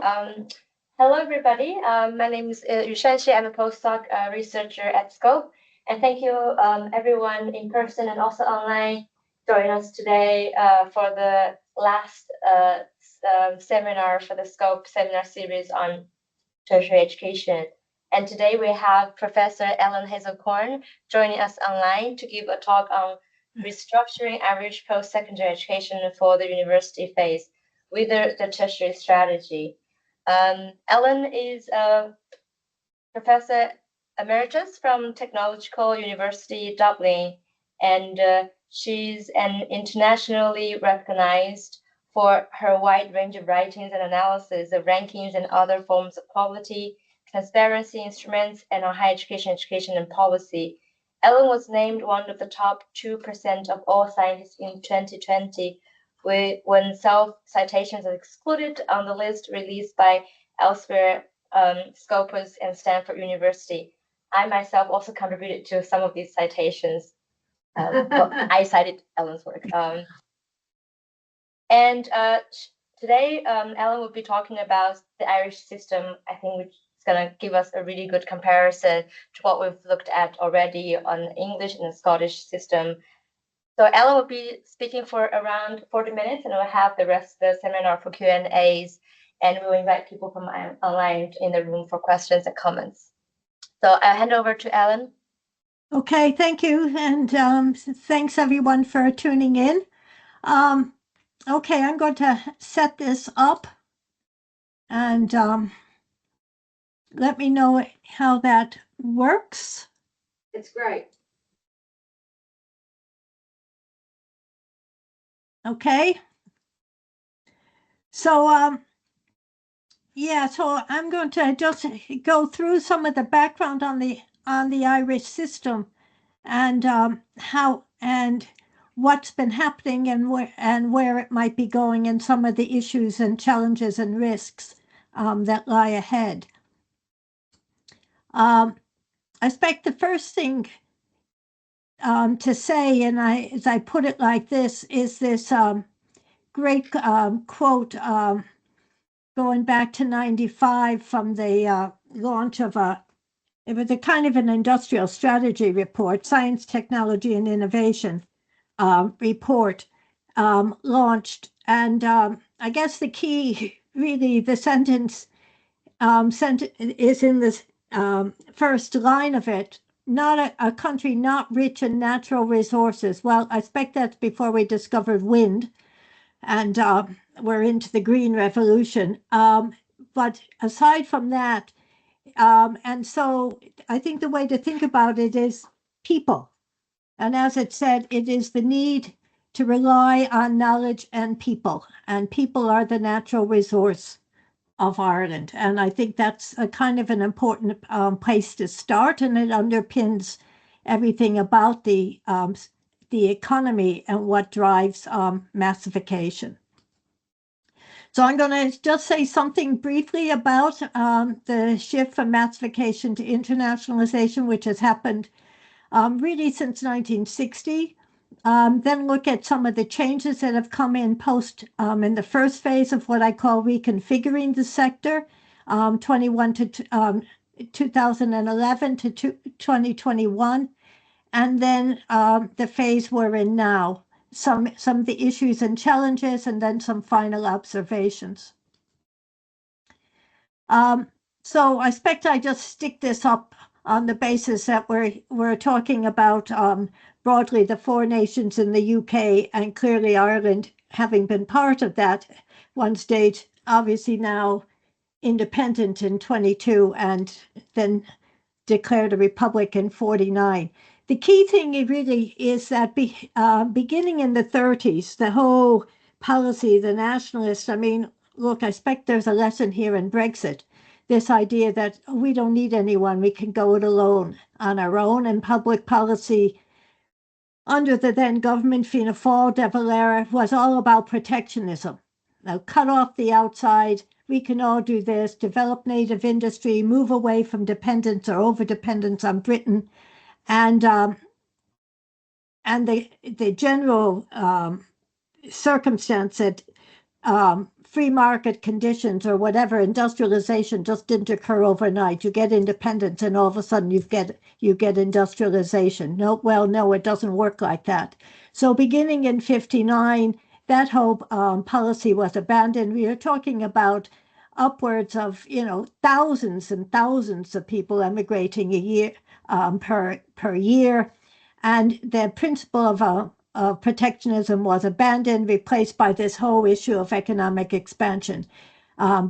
Um, Hello, everybody. My name is Yushanshi. I'm a postdoc researcher at SKOPE. And thank you, everyone in person and also online, joining us today for the last seminar for the SKOPE seminar series on tertiary education. And today we have Professor Ellen Hazelkorn joining us online to give a talk on restructuring average post-secondary education for the university phase with the tertiary strategy. Ellen is a professor emeritus from Technological University Dublin, and she's an internationally recognized for her wide range of writings and analysis of rankings and other forms of poverty, transparency instruments, and on higher education and policy. Ellen was named one of the top 2% of all scientists in 2020 when self-citations are excluded on the list released by Elsewhere, Scopus, and Stanford University. I myself also contributed to some of these citations. I cited Ellen's work. Today, Ellen will be talking about the Irish system, I think, which is going to give us a really good comparison to what we've looked at already on English and the Scottish system. So Ellen will be speaking for around 40 minutes, and we'll have the rest of the seminar for Q&As, and we'll invite people from online in the room for questions and comments. So I'll hand over to Ellen. Okay, thank you, and thanks everyone for tuning in. Okay, I'm going to set this up, and let me know how that works. It's great. Okay. So, yeah, so I'm going to just go through some of the background on the Irish system and how and what's been happening and where it might be going, and some of the issues and challenges and risks that lie ahead. I expect the first thing to say, and as I put it like this, is this great quote going back to 95 from the launch of it was a kind of an industrial strategy report, Science, Technology, and Innovation report launched. And I guess the key, really, the sentence is in this first line of it. Not a country not rich in natural resources. Well, I expect that's before we discovered wind, and we're into the green revolution. But aside from that, and so I think the way to think about it is people. And as it said, it is the need to rely on knowledge and people are the natural resource of Ireland. And I think that's a kind of an important place to start, and it underpins everything about the economy and what drives massification. So I'm going to just say something briefly about the shift from massification to internationalization, which has happened really since 1960. Then look at some of the changes that have come in in the first phase of what I call reconfiguring the sector, 2011 to 2021, and then the phase we're in now, some of the issues and challenges, and then some final observations. So I expect I just stick this up on the basis that we're talking about broadly the four nations in the UK, and clearly Ireland having been part of that one stage, obviously now independent in 22 and then declared a republic in 49. The key thing really is that beginning in the 30s, the whole policy, the nationalists, I mean, look, I expect there's a lesson here in Brexit. This idea that we don't need anyone, we can go it alone on our own, and public policy under the then government Fianna Fáil de Valera was all about protectionism. Now, cut off the outside, we can all do this, develop native industry, move away from dependence or over-dependence on Britain, and the general circumstance that free market conditions or whatever, industrialization just didn't occur overnight. You get independence and all of a sudden you get industrialization. No, it doesn't work like that. So beginning in 59, that whole policy was abandoned. We are talking about upwards of, thousands and thousands of people emigrating a year per year. And the principle of protectionism was abandoned, replaced by this whole issue of economic expansion.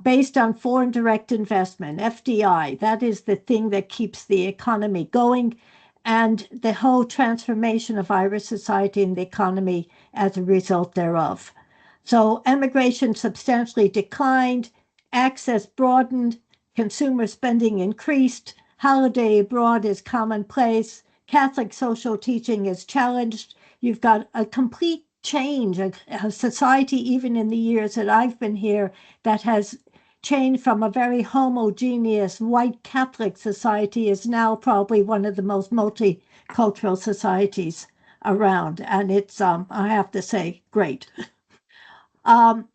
Based on foreign direct investment, FDI, that is the thing that keeps the economy going, and the whole transformation of Irish society and the economy as a result thereof. So emigration substantially declined, access broadened, consumer spending increased, holiday abroad is commonplace, Catholic social teaching is challenged. You've got a complete change, a society, even in the years that I've been here, that has changed from a very homogeneous white Catholic society is now probably one of the most multicultural societies around. And it's, I have to say, great.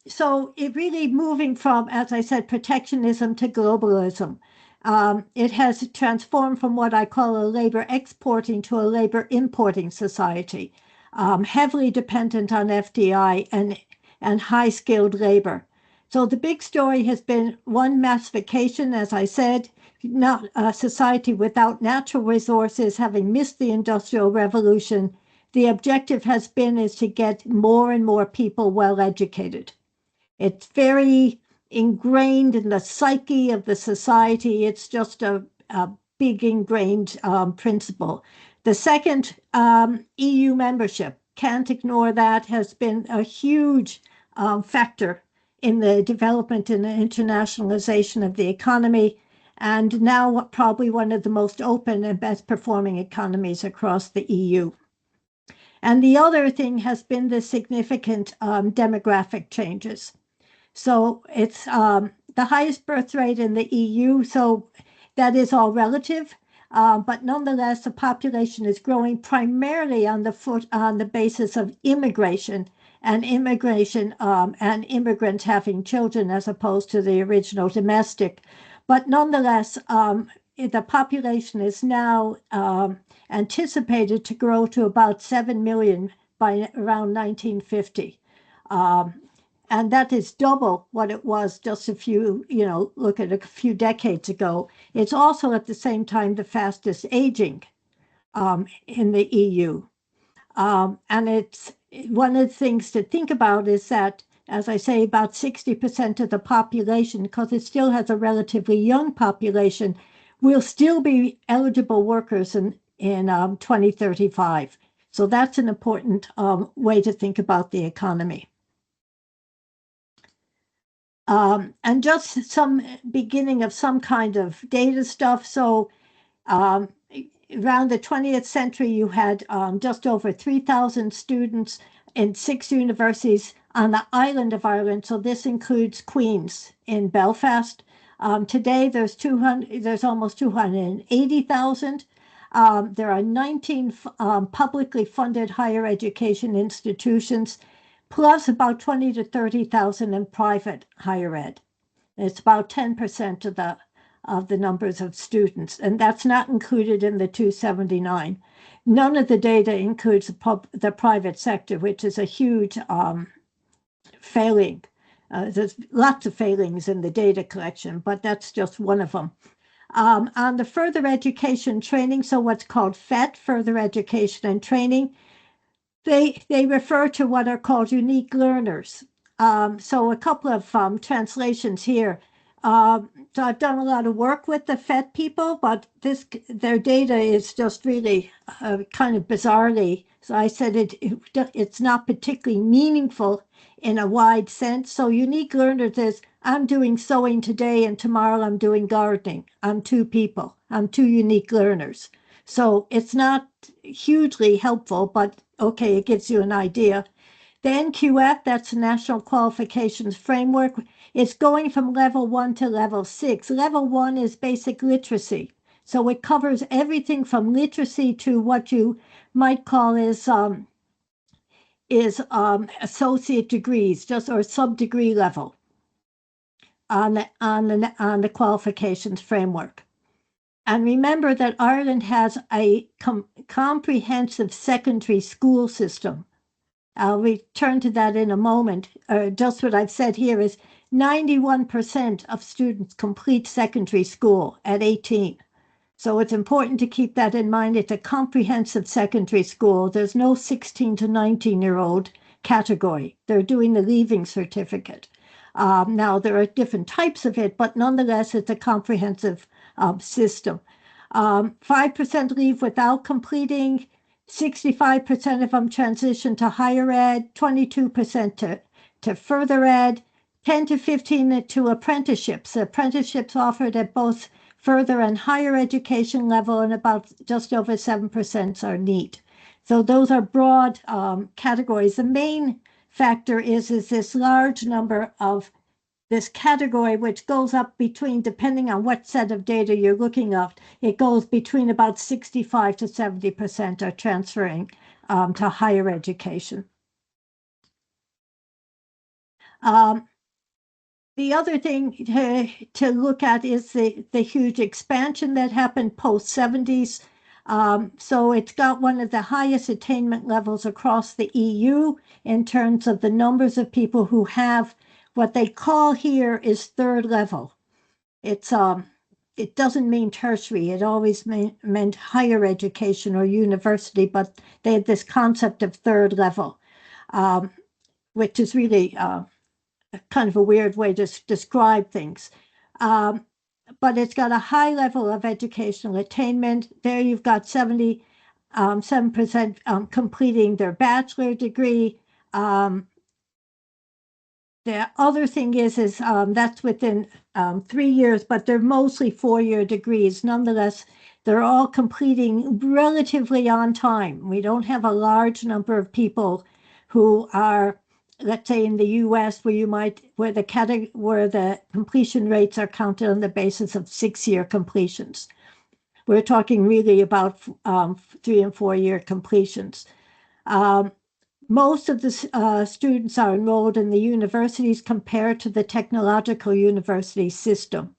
So it really moving from, as I said, protectionism to globalism. It has transformed from what I call a labor exporting to a labor importing society, heavily dependent on FDI and high-skilled labor. So the big story has been one, massification, as I said, not a society without natural resources, having missed the Industrial Revolution. The objective has been is to get more and more people well educated. It's very ingrained in the psyche of the society. It's just a big ingrained principle. The second, EU membership, can't ignore that, has been a huge factor in the development and the internationalization of the economy, and now probably one of the most open and best performing economies across the EU. And the other thing has been the significant demographic changes. So it's the highest birth rate in the EU, so that is all relative, but nonetheless, the population is growing primarily on the basis of immigration and immigrants having children as opposed to the original domestic. But nonetheless, the population is now anticipated to grow to about 7 million by around 1950. And that is double what it was just look at a few decades ago. It's also at the same time the fastest aging in the EU. And it's one of the things to think about is that, as I say, about 60% of the population, because it still has a relatively young population, will still be eligible workers in 2035. So that's an important way to think about the economy. And just some beginning of some kind of data stuff. So around the 20th century, you had just over 3,000 students in 6 universities on the island of Ireland. So this includes Queen's in Belfast. Today, there's almost 280,000. There are 19 publicly funded higher education institutions, plus about 20 to 30,000 in private higher ed. It's about 10% of the numbers of students, and that's not included in the 279. None of the data includes the private sector, which is a huge failing. There's lots of failings in the data collection, but that's just one of them. On the further education training, so what's called FET, further education and training, they refer to what are called unique learners. So a couple of translations here. So I've done a lot of work with the FET people, but their data is just really kind of bizarrely. So I said it's not particularly meaningful in a wide sense. So unique learners is, I'm doing sewing today and tomorrow I'm doing gardening. I'm 2 people. I'm 2 unique learners. So it's not hugely helpful, but okay, it gives you an idea. The NQF, that's the National Qualifications Framework, is going from level 1 to level 6. Level 1 is basic literacy. So it covers everything from literacy to what you might call is associate degrees, just or sub-degree level. on the qualifications framework. And remember that Ireland has a comprehensive secondary school system. I'll return to that in a moment. Just what I've said here is 91% of students complete secondary school at 18. So it's important to keep that in mind. It's a comprehensive secondary school. There's no 16 to 19-year-old category. They're doing the leaving certificate. Now, there are different types of it, but nonetheless, it's a comprehensive system. 5% leave without completing, 65% of them transition to higher ed, 22% to further ed, 10 to 15 to apprenticeships. Apprenticeships offered at both further and higher education level, and about just over 7% are NEET. So those are broad categories. The main factor is this large number of this category, which goes up between, depending on what set of data you're looking at, it goes between about 65 to 70% are transferring to higher education. The other thing to look at is the huge expansion that happened post-70s. So it's got one of the highest attainment levels across the EU in terms of the numbers of people who have what they call here is third level. It doesn't mean tertiary. It always meant higher education or university, but they had this concept of third level, which is really kind of a weird way to describe things. But it's got a high level of educational attainment. There you've got 77% completing their bachelor degree. The other thing is that's within 3 years, but they're mostly 4-year degrees. Nonetheless, they're all completing relatively on time. We don't have a large number of people who are, let's say in the US, where the completion rates are counted on the basis of 6-year completions. We're talking really about 3 and 4 year completions. Most of the students are enrolled in the universities compared to the technological university system.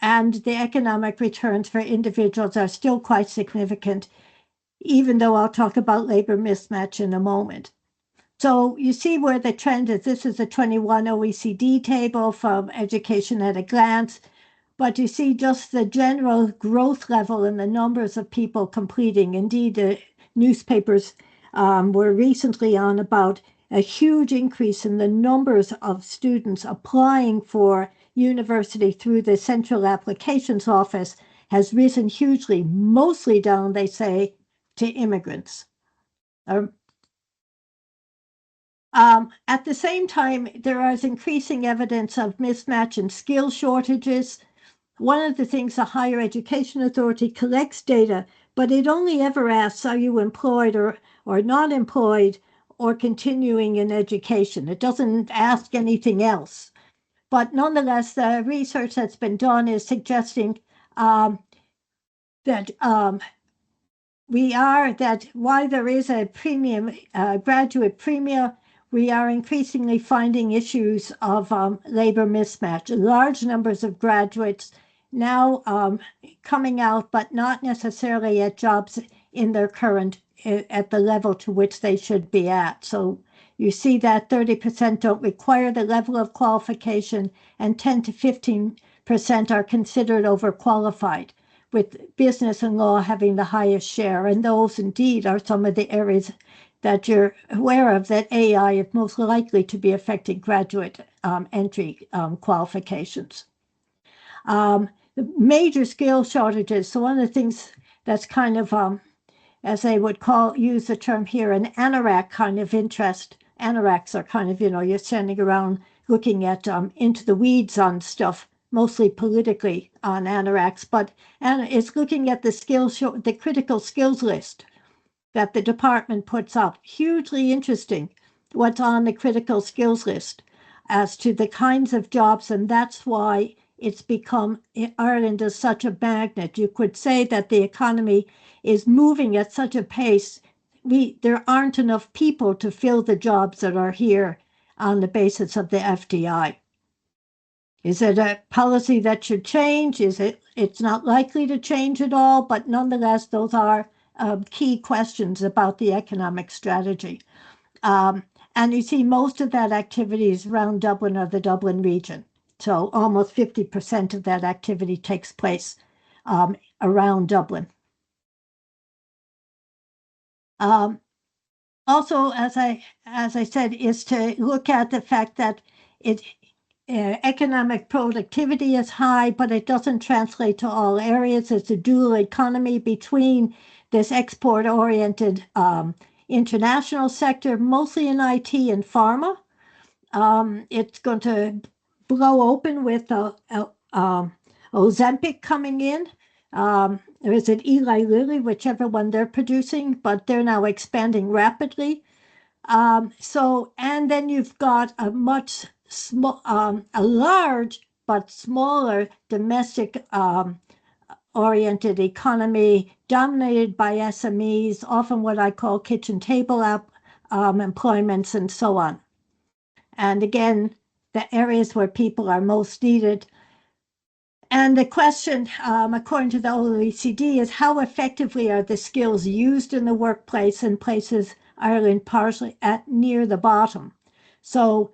And the economic returns for individuals are still quite significant, even though I'll talk about labor mismatch in a moment. So you see where the trend is. This is a 21 OECD table from Education at a Glance, but you see just the general growth level and the numbers of people completing. Indeed, the newspapers were recently on about a huge increase in the numbers of students applying for university through the Central Applications Office has risen hugely, mostly down, they say, to immigrants. At the same time, there is increasing evidence of mismatch and skill shortages. One of the things the Higher Education Authority collects data, but it only ever asks, are you employed or not employed or continuing in education? It doesn't ask anything else. But nonetheless, the research that's been done is suggesting that while there is a premium, graduate premium, we are increasingly finding issues of labor mismatch. Large numbers of graduates now coming out, but not necessarily at jobs in their current, at the level to which they should be at. So you see that 30% don't require the level of qualification, and 10 to 15% are considered overqualified, with business and law having the highest share. And those indeed are some of the areas that you're aware of that AI is most likely to be affecting graduate entry qualifications. The major skill shortages. So one of the things that's kind of, as they would use the term here, an anorak kind of interest. Anoraks are kind of, you're standing around looking at into the weeds on stuff, mostly politically on anoraks, but it's looking at the critical skills list that the department puts up. Hugely interesting what's on the critical skills list as to the kinds of jobs, and that's why it's become, Ireland is such a magnet. You could say that the economy is moving at such a pace, there aren't enough people to fill the jobs that are here on the basis of the FDI. Is it a policy that should change? It's not likely to change at all, but nonetheless, those are key questions about the economic strategy. And you see most of that activity is around Dublin or the Dublin region. So almost 50% of that activity takes place around Dublin. Also, as I said, is to look at the fact that economic productivity is high, but it doesn't translate to all areas. It's a dual economy between this export-oriented international sector, mostly in IT and pharma. It's going to blow open with Ozempic coming in. Or is it Eli Lilly, whichever one they're producing, but they're now expanding rapidly. And then you've got a much a large but smaller domestic oriented economy dominated by SMEs, often what I call kitchen table employments and so on. And again, the areas where people are most needed. And the question, according to the OECD, is how effectively are the skills used in the workplace and places Ireland partially at near the bottom. So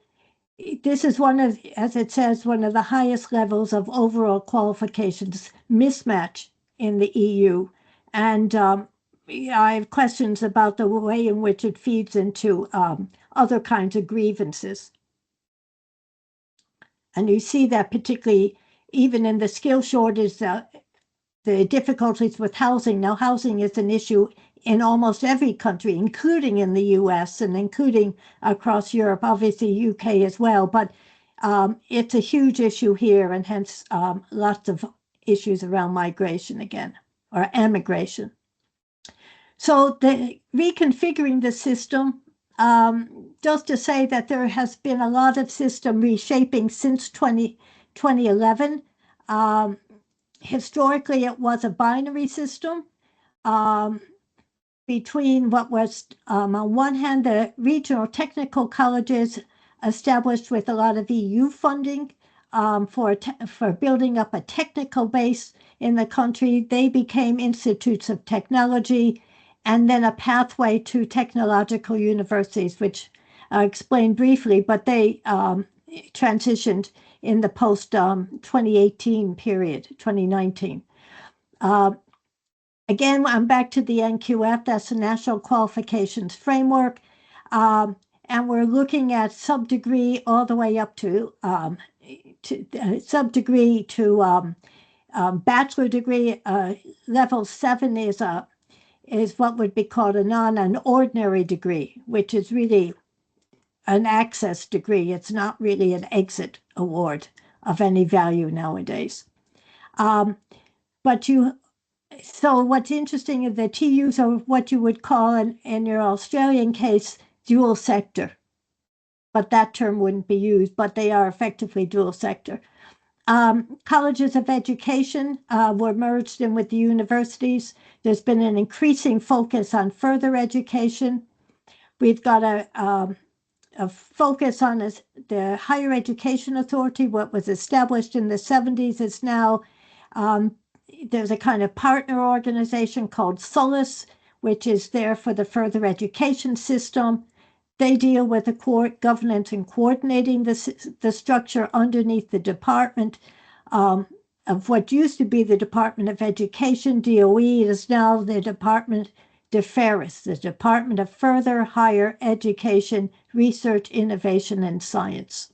this is one of, as it says, one of the highest levels of overall qualifications mismatch in the EU. And I have questions about the way in which it feeds into other kinds of grievances. And you see that particularly even in the skill shortage, the difficulties with housing. Now, housing is an issue in almost every country, including in the US and including across Europe, obviously UK as well. But it's a huge issue here, and hence lots of issues around migration again, or emigration. So reconfiguring the system, just to say that there has been a lot of system reshaping since 2011. Historically, it was a binary system between what was, on one hand, the regional technical colleges established with a lot of EU funding for building up a technical base in the country. They became institutes of technology, and then a pathway to technological universities, which I explained briefly, but they transitioned in the post-2018 period, 2019. Again, I'm back to the NQF, that's the National Qualifications Framework, and we're looking at sub-degree all the way up to sub-degree to bachelor degree. Level 7 is what would be called an ordinary degree, which is really an access degree. It's not really an exit award of any value nowadays. So what's interesting is the TUs are what you would call, in your Australian case, dual sector. But that term wouldn't be used, but they are effectively dual sector. Colleges of education were merged in with the universities. There's been an increasing focus on further education. We've got a focus on the Higher Education Authority, what was established in the 70s is now, there's a kind of partner organization called SOLAS, which is there for the further education system. They deal with the governance and coordinating the structure underneath the department of what used to be the Department of Education. DOE is now the Department DeFerris, the Department of Further Higher Education, Research, Innovation, and Science.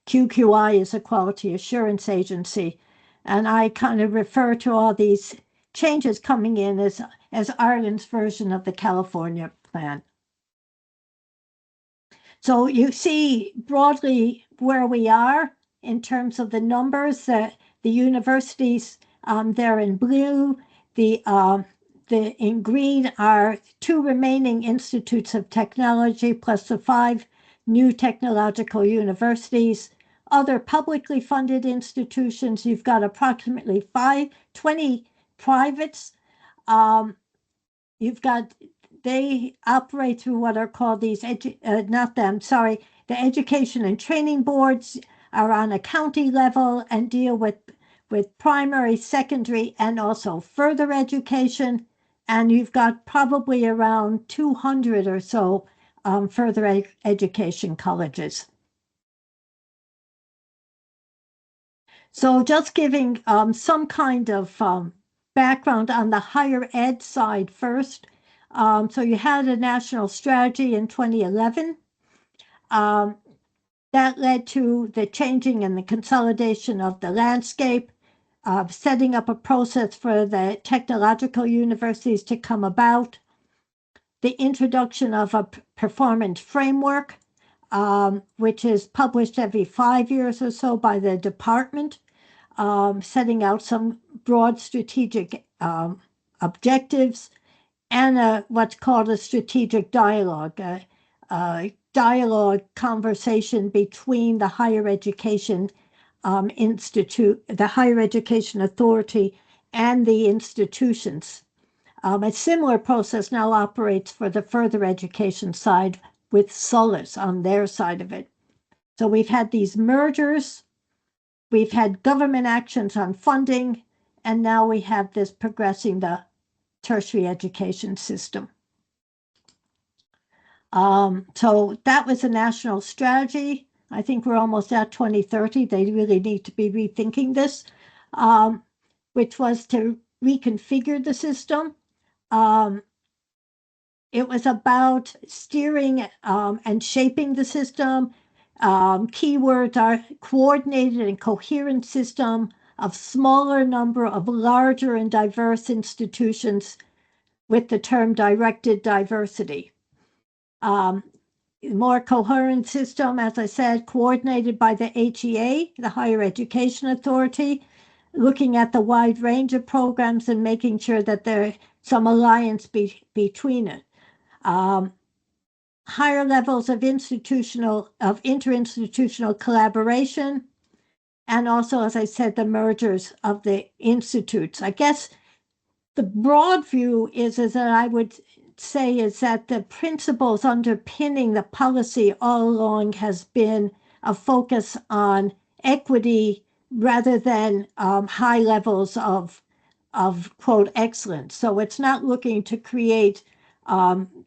QQI is a quality assurance agency, and I kind of refer to all these changes coming in as Ireland's version of the California plan. So you see broadly where we are in terms of the numbers. The universities, they're in blue. In green are 2 remaining institutes of technology plus the 5 new technological universities. Other publicly funded institutions, you've got approximately 20 privates. They operate through what are called the education and training boards are on a county level and deal with primary, secondary, and also further education. And you've got probably around 200 or so further education colleges. So just giving some kind of background on the higher ed side first. So you had a national strategy in 2011. That led to the changing and the consolidation of the landscape, setting up a process for the technological universities to come about, the introduction of a performance framework, which is published every 5 years or so by the department, setting out some broad strategic objectives, and what's called a strategic dialogue, dialogue conversation between the higher education institute, the higher education authority, and the institutions. A similar process now operates for the further education side with SOLAS on their side of it. So we've had these mergers, we've had government actions on funding, and now we have this progressing the tertiary education system. So that was a national strategy. I think we're almost at 2030. They really need to be rethinking this, which was to reconfigure the system. It was about steering and shaping the system. Keywords are coordinated and coherent system of smaller number of larger and diverse institutions with the term directed diversity. More coherent system, as I said, coordinated by the HEA, the Higher Education Authority, looking at the wide range of programs and making sure that there's some alliance between it. Higher levels of interinstitutional collaboration, and also, as I said, the mergers of the institutes. I guess the broad view is that I would say is that the principles underpinning the policy all along has been a focus on equity rather than high levels of quote excellence. So it's not looking to create.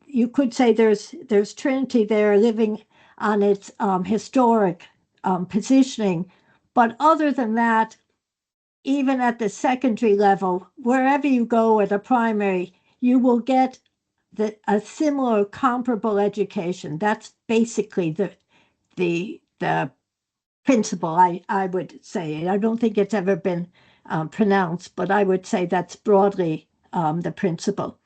You could say there's Trinity there living on its historic positioning, but other than that, even at the secondary level, wherever you go at a primary, you will get a similar comparable education. That's basically the principle, I would say. I don't think it's ever been pronounced, but I would say that's broadly the principle.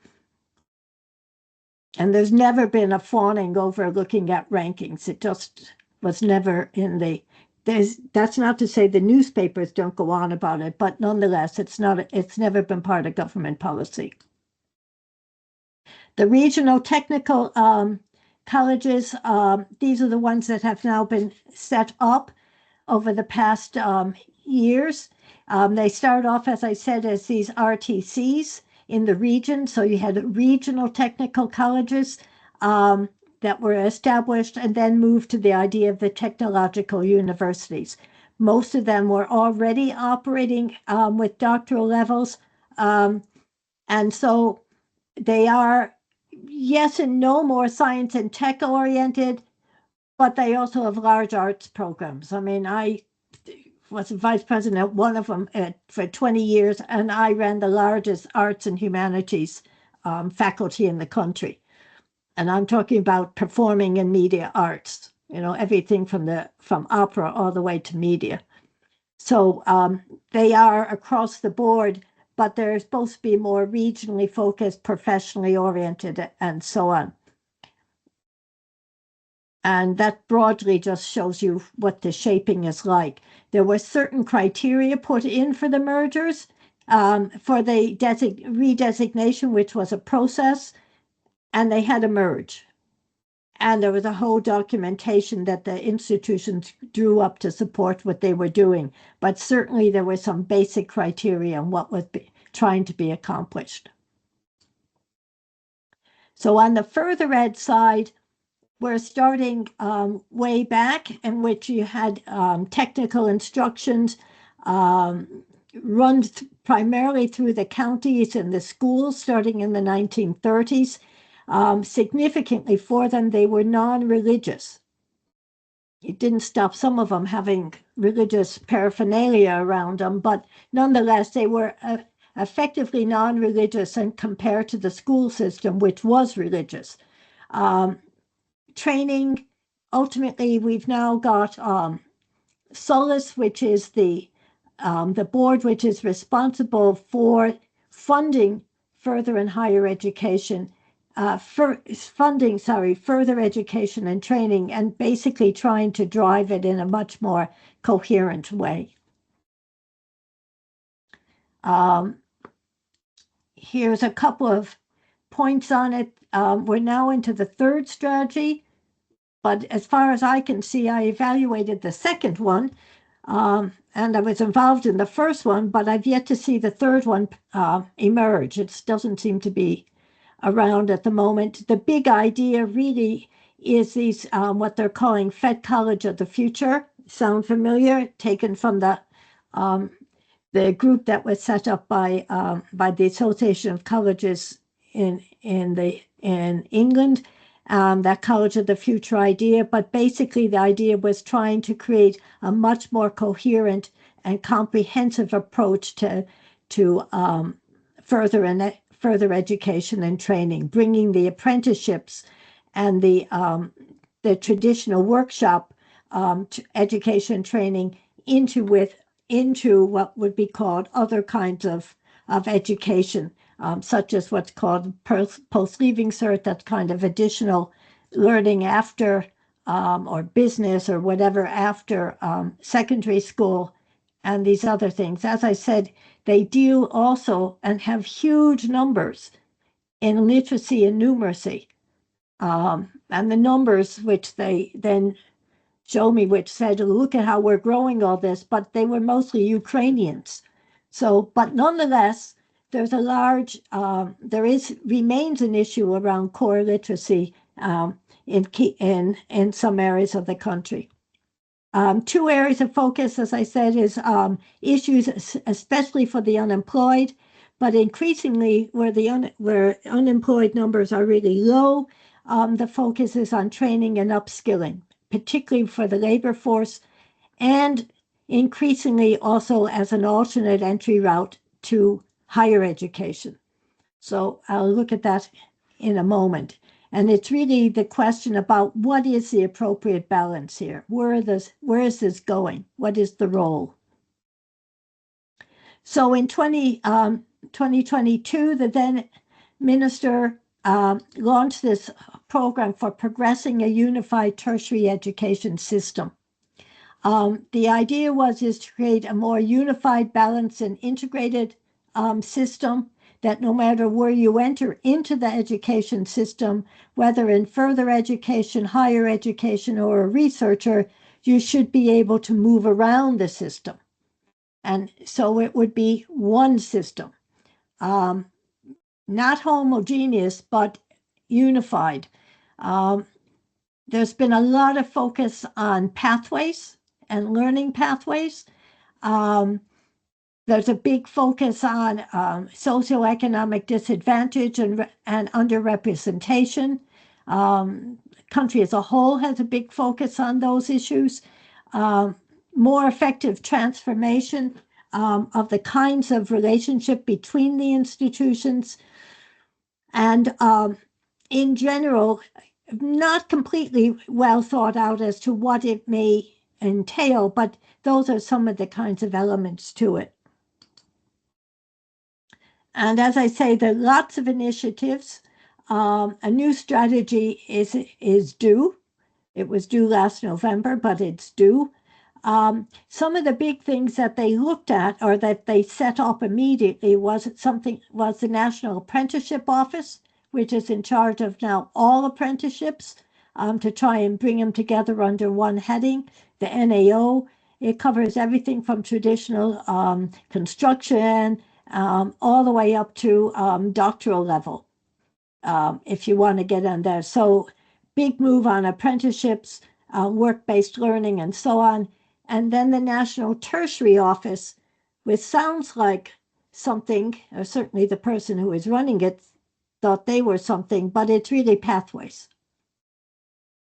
And there's never been a fawning over looking at rankings. It just was never in the, that's not to say the newspapers don't go on about it, but nonetheless, it's never been part of government policy. The regional technical colleges, these are the ones that have now been set up over the past years. They started off, as I said, as these RTCs in the region. So you had regional technical colleges that were established and then moved to the idea of the technological universities. Most of them were already operating with doctoral levels. And so they are, yes and no, more science and tech oriented, but they also have large arts programs. I mean, I was vice president at one of them for 20 years, and I ran the largest arts and humanities faculty in the country. And I'm talking about performing and media arts, you know, everything from opera all the way to media. So they are across the board, but they're supposed to be more regionally focused, professionally oriented, and so on. And that broadly just shows you what the shaping is like. There were certain criteria put in for the mergers, for the redesignation, which was a process, and they had to merge. And there was a whole documentation that the institutions drew up to support what they were doing. But certainly there were some basic criteria on what was trying to be accomplished. So on the further ed side, were starting way back, in which you had technical instructions run primarily through the counties and the schools starting in the 1930s. Significantly for them, they were non-religious. It didn't stop some of them having religious paraphernalia around them, but nonetheless, they were effectively non-religious and compared to the school system, which was religious. Training, ultimately, we've now got SOLAS, which is the board which is responsible for funding further and higher education, further education and training, and basically trying to drive it in a much more coherent way. Here's a couple of points on it. We're now into the third strategy, but as far as I can see, I evaluated the second one, and I was involved in the first one, but I've yet to see the third one emerge. It doesn't seem to be around at the moment. The big idea really is these, what they're calling Fed College of the Future. Sound familiar? Taken from the group that was set up by the Association of Colleges in England. That College of the Future idea, but basically the idea was trying to create a much more coherent and comprehensive approach to further education and training, bringing the apprenticeships and the traditional workshop education training into what would be called other kinds of education. Such as what's called post-leaving cert, that's kind of additional learning after, or business or whatever after secondary school, and these other things. As I said, they deal also and have huge numbers in literacy and numeracy. And the numbers which they then show me, which said, look at how we're growing all this, but they were mostly Ukrainians. So, but nonetheless, there's a large, remains an issue around core literacy in some areas of the country. Two areas of focus, as I said, is issues especially for the unemployed, but increasingly where unemployed numbers are really low, the focus is on training and upskilling, particularly for the labor force, and increasingly also as an alternate entry route to higher education. So I'll look at that in a moment. And it's really the question about what is the appropriate balance here? Where is this going? What is the role? So in 2022, the then minister launched this program for progressing a unified tertiary education system. The idea is to create a more unified, balanced, and integrated system that no matter where you enter into the education system, whether in further education, higher education, or a researcher, you should be able to move around the system. And so it would be one system, not homogeneous, but unified. There's been a lot of focus on pathways and learning pathways. There's a big focus on socioeconomic disadvantage and underrepresentation. Country as a whole has a big focus on those issues. More effective transformation of the kinds of relationship between the institutions. And in general, not completely well thought out as to what it may entail, but those are some of the kinds of elements to it. And as I say, there are lots of initiatives. A new strategy is due. It was due last November, but it's due. Some of the big things that they looked at or that they set up immediately was the National Apprenticeship Office, which is in charge of now all apprenticeships, to try and bring them together under one heading. The NAO, it covers everything from traditional construction all the way up to doctoral level, if you want to get on there. So big move on apprenticeships, work-based learning, and so on. And then the National Tertiary Office, which sounds like something, or certainly the person who is running it thought they were something, but it's really pathways.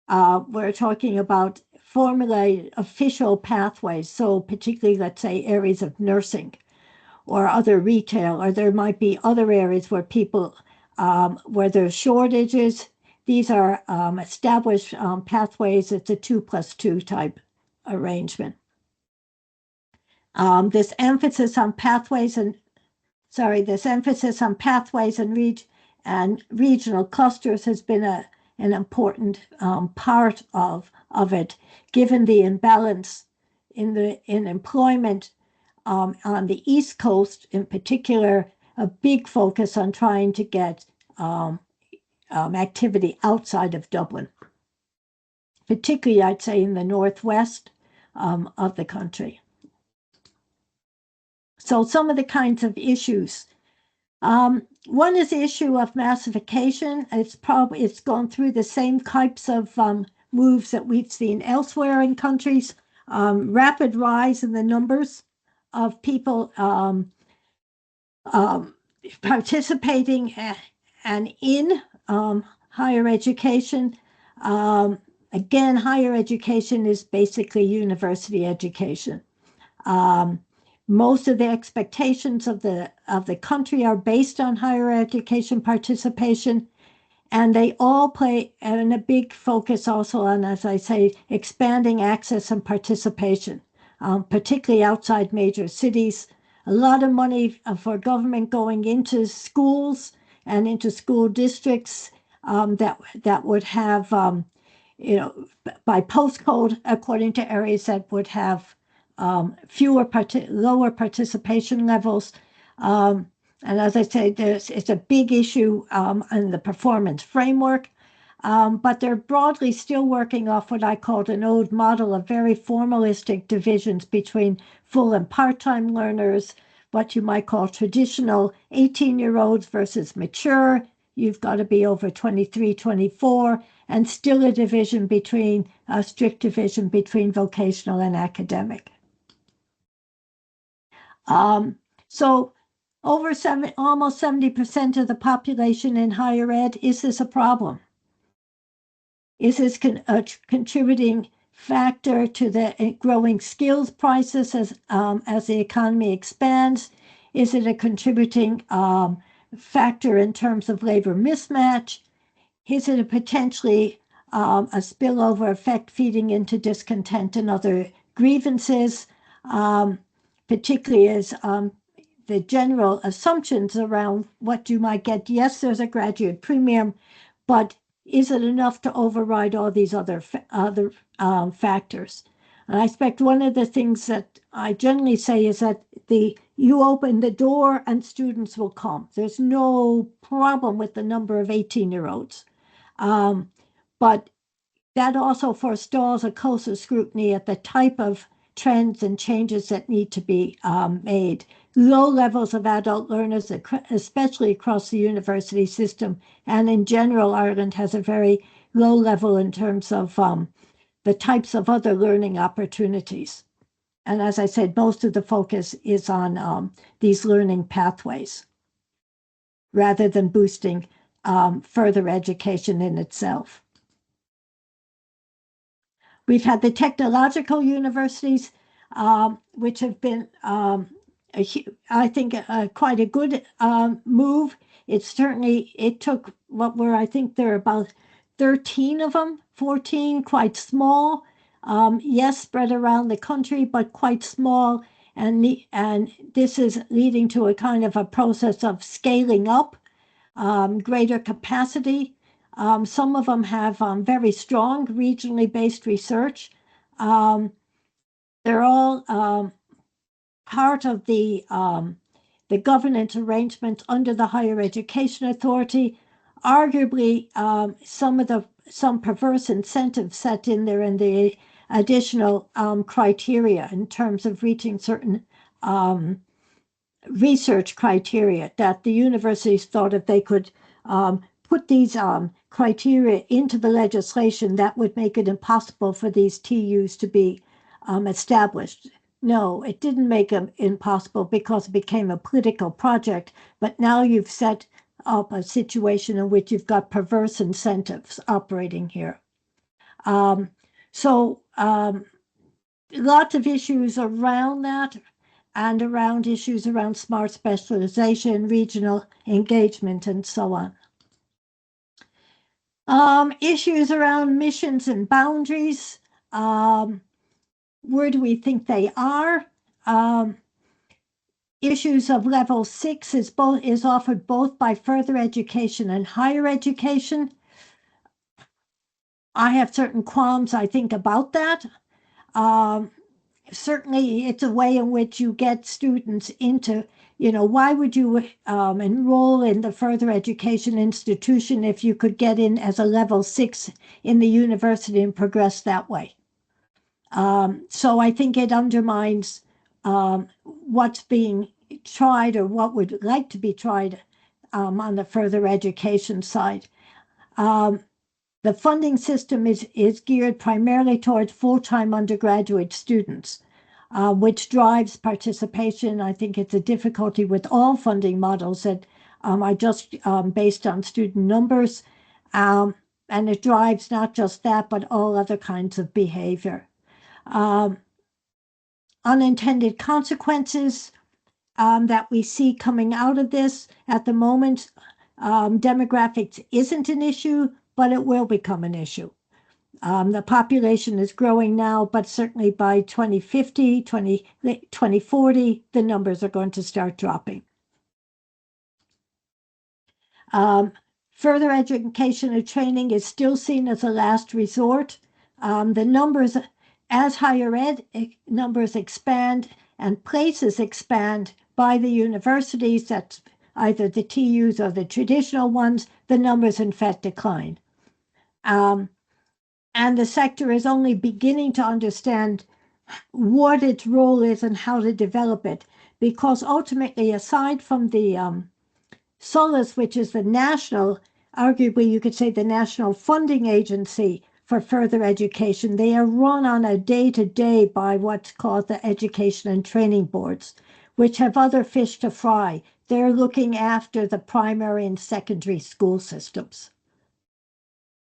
We're talking about formulated official pathways, so particularly, let's say, areas of nursing or other retail, or there might be other areas where people, where there's shortages. These are established pathways. It's a 2+2 type arrangement. This emphasis on pathways and regional clusters has been an important part of it, given the imbalance in employment on the East Coast, in particular, a big focus on trying to get activity outside of Dublin, particularly, I'd say, in the northwest of the country. So some of the kinds of issues. One is the issue of massification. It's gone through the same types of moves that we've seen elsewhere in countries. Rapid rise in the numbers of people participating and in higher education. Again, higher education is basically university education. Most of the expectations of the country are based on higher education participation, and they all play, and a big focus also on, as I say, expanding access and participation, particularly outside major cities. A lot of money for government going into schools and into school districts that would have, by postcode, according to areas that would have lower participation levels. And as I say, it's a big issue in the performance framework, but they're broadly still working off what I called an old model of very formalistic divisions between full and part-time learners, what you might call traditional 18-year-olds versus mature. You've got to be over 23, 24, and still a strict division between vocational and academic. So almost 70% of the population in higher ed, is this a problem? Is this a contributing factor to the growing skills crisis as the economy expands? Is it a contributing factor in terms of labor mismatch? Is it a potentially a spillover effect feeding into discontent and other grievances? Particularly as the general assumptions around what you might get. Yes, there's a graduate premium, but is it enough to override all these other factors? And I expect one of the things that I generally say is that you open the door and students will come. There's no problem with the number of 18-year-olds. But that also forestalls a closer scrutiny at the type of trends and changes that need to be made. Low levels of adult learners, especially across the university system, and in general, Ireland has a very low level in terms of the types of other learning opportunities. And as I said, most of the focus is on these learning pathways, rather than boosting further education in itself. We've had the technological universities, which have been, I think, quite a good move. It took I think there are about 13 of them, 14, quite small. Yes, spread around the country, but quite small. And this is leading to a kind of a process of scaling up, greater capacity. Some of them have very strong regionally based research. They're all part of the governance arrangement under the Higher Education Authority. Arguably, some perverse incentives set in there in the additional criteria in terms of reaching certain research criteria that the universities thought if they could put these criteria into the legislation, that would make it impossible for these TUs to be established. No, it didn't make them impossible because it became a political project, but now you've set up a situation in which you've got perverse incentives operating here. Lots of issues around that, and around issues around smart specialization, regional engagement, and so on. Issues around missions and boundaries. Where do we think they are? Issues of level 6 is offered both by further education and higher education. I have certain qualms, I think, about that. Certainly, it's a way in which you get students into, why would you enroll in the further education institution if you could get in as a level 6 in the university and progress that way? So I think it undermines what's being tried or what would like to be tried on the further education side. The funding system is geared primarily towards full-time undergraduate students, which drives participation. I think it's a difficulty with all funding models that are just based on student numbers, and it drives not just that, but all other kinds of behavior. Unintended consequences that we see coming out of this at the moment. Demographics isn't an issue, but it will become an issue. The population is growing now, but certainly by 2050, 2040, the numbers are going to start dropping. Further education and training is still seen as a last resort. The numbers, as higher ed numbers expand and places expand by the universities, that's either the TUs or the traditional ones, the numbers in fact decline. And the sector is only beginning to understand what its role is and how to develop it, because ultimately, aside from the SOLAS, which is the national, arguably you could say the national funding agency for further education, they are run on a day-to-day by what's called the education and training boards, which have other fish to fry. They're looking after the primary and secondary school systems.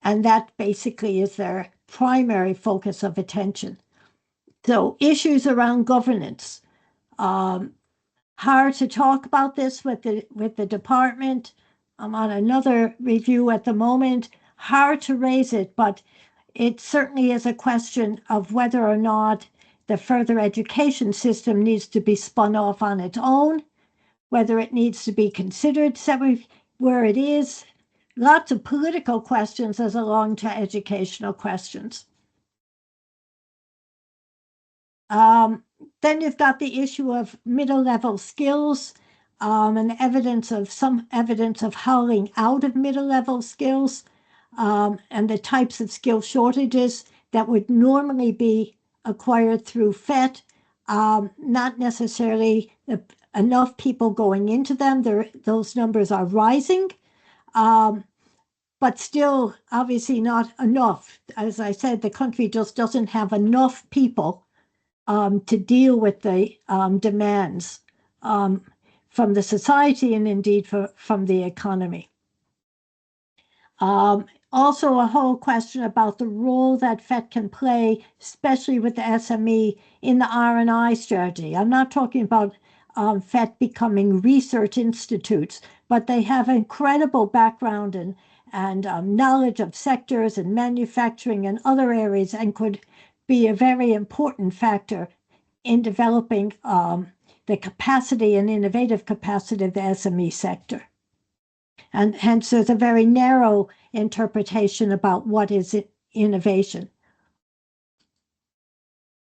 And that basically is their primary focus of attention. So issues around governance. Hard to talk about this with the department. I'm on another review at the moment. Hard to raise it, but it certainly is a question of whether or not the further education system needs to be spun off on its own, whether it needs to be considered where it is. Lots of political questions as along to educational questions. Then you've got the issue of middle-level skills and some evidence of howling out of middle-level skills and the types of skill shortages that would normally be acquired through FET, not necessarily enough people going into them. Those numbers are rising, but still obviously not enough. As I said, the country just doesn't have enough people to deal with the demands from the society and indeed from the economy. Also a whole question about the role that FET can play, especially with the SME in the R&I strategy. I'm not talking about FET becoming research institutes, but they have incredible background and knowledge of sectors and manufacturing and other areas, and could be a very important factor in developing the capacity and innovative capacity of the SME sector. And hence there's a very narrow interpretation about what is innovation.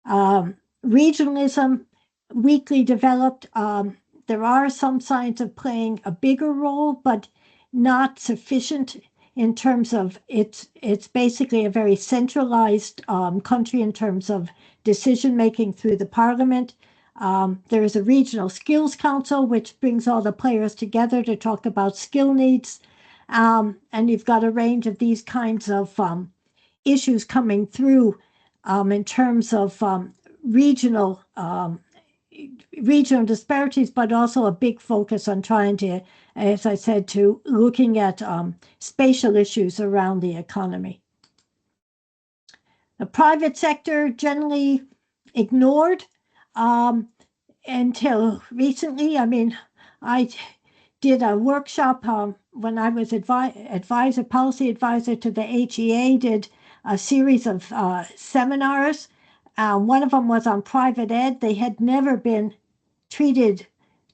Regionalism, weakly developed. There are some signs of playing a bigger role, but not sufficient in terms of it's basically a very centralized country in terms of decision-making through the parliament. There is a regional skills council, which brings all the players together to talk about skill needs. And you've got a range of these kinds of issues coming through in terms of regional disparities, but also a big focus on trying to, as I said, to looking at spatial issues around the economy. The private sector generally ignored until recently. I mean, I did a workshop when I was policy advisor to the HEA, did a series of seminars. One of them was on private ed. They had never been treated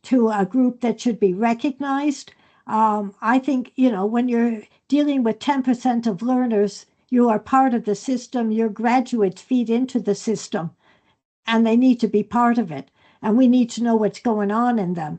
to a group that should be recognized. I think, when you're dealing with 10% of learners, you are part of the system. Your graduates feed into the system, and they need to be part of it. And we need to know what's going on in them.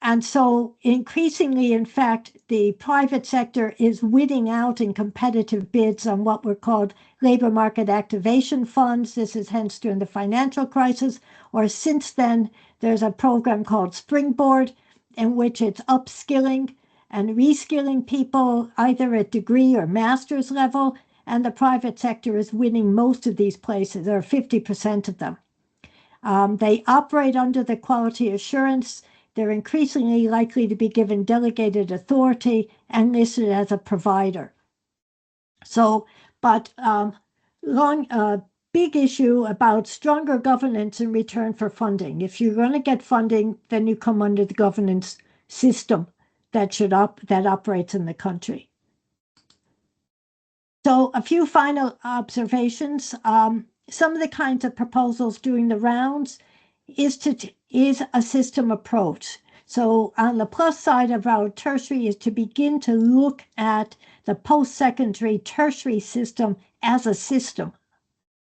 And so increasingly, in fact, the private sector is winning out in competitive bids on what were called labor market activation funds. This is hence during the financial crisis, or since then, there's a program called Springboard, in which it's upskilling and reskilling people either at degree or master's level, and the private sector is winning most of these places, or 50% of them. They operate under the quality assurance. They're increasingly likely to be given delegated authority and listed as a provider. So, but big issue about stronger governance in return for funding. If you're going to get funding, then you come under the governance system that operates in the country. So a few final observations. Some of the kinds of proposals doing the rounds is a system approach. So on the plus side of our tertiary is to begin to look at the post-secondary tertiary system as a system,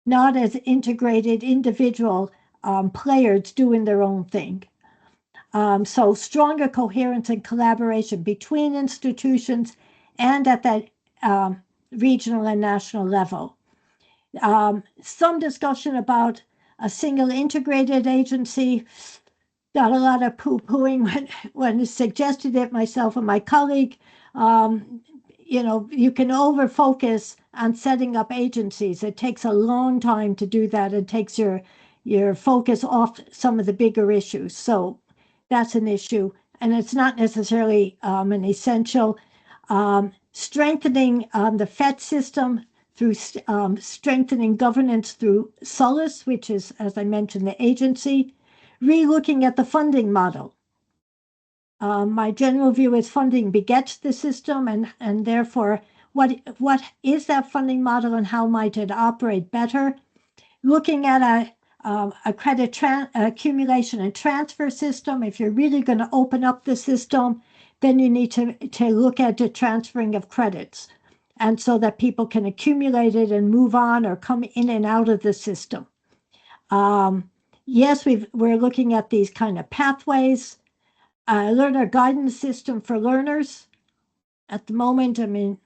not as integrated individual players doing their own thing. So stronger coherence and collaboration between institutions and at that regional and national level. Some discussion about a single integrated agency. Got a lot of poo-pooing when suggested it, myself and my colleague. You can over-focus on setting up agencies. It takes a long time to do that. It takes your focus off some of the bigger issues. So that's an issue, and it's not necessarily an essential. Strengthening the FET system through strengthening governance through SOLAS, which is, as I mentioned, the agency. Re-looking at the funding model. My general view is funding begets the system, and therefore, what is that funding model and how might it operate better? Looking at a credit accumulation and transfer system. If you're really going to open up the system, then you need to look at the transferring of credits, and so that people can accumulate it and move on or come in and out of the system. Yes, we're looking at these kind of pathways. Learner guidance system for learners. At the moment, I mean,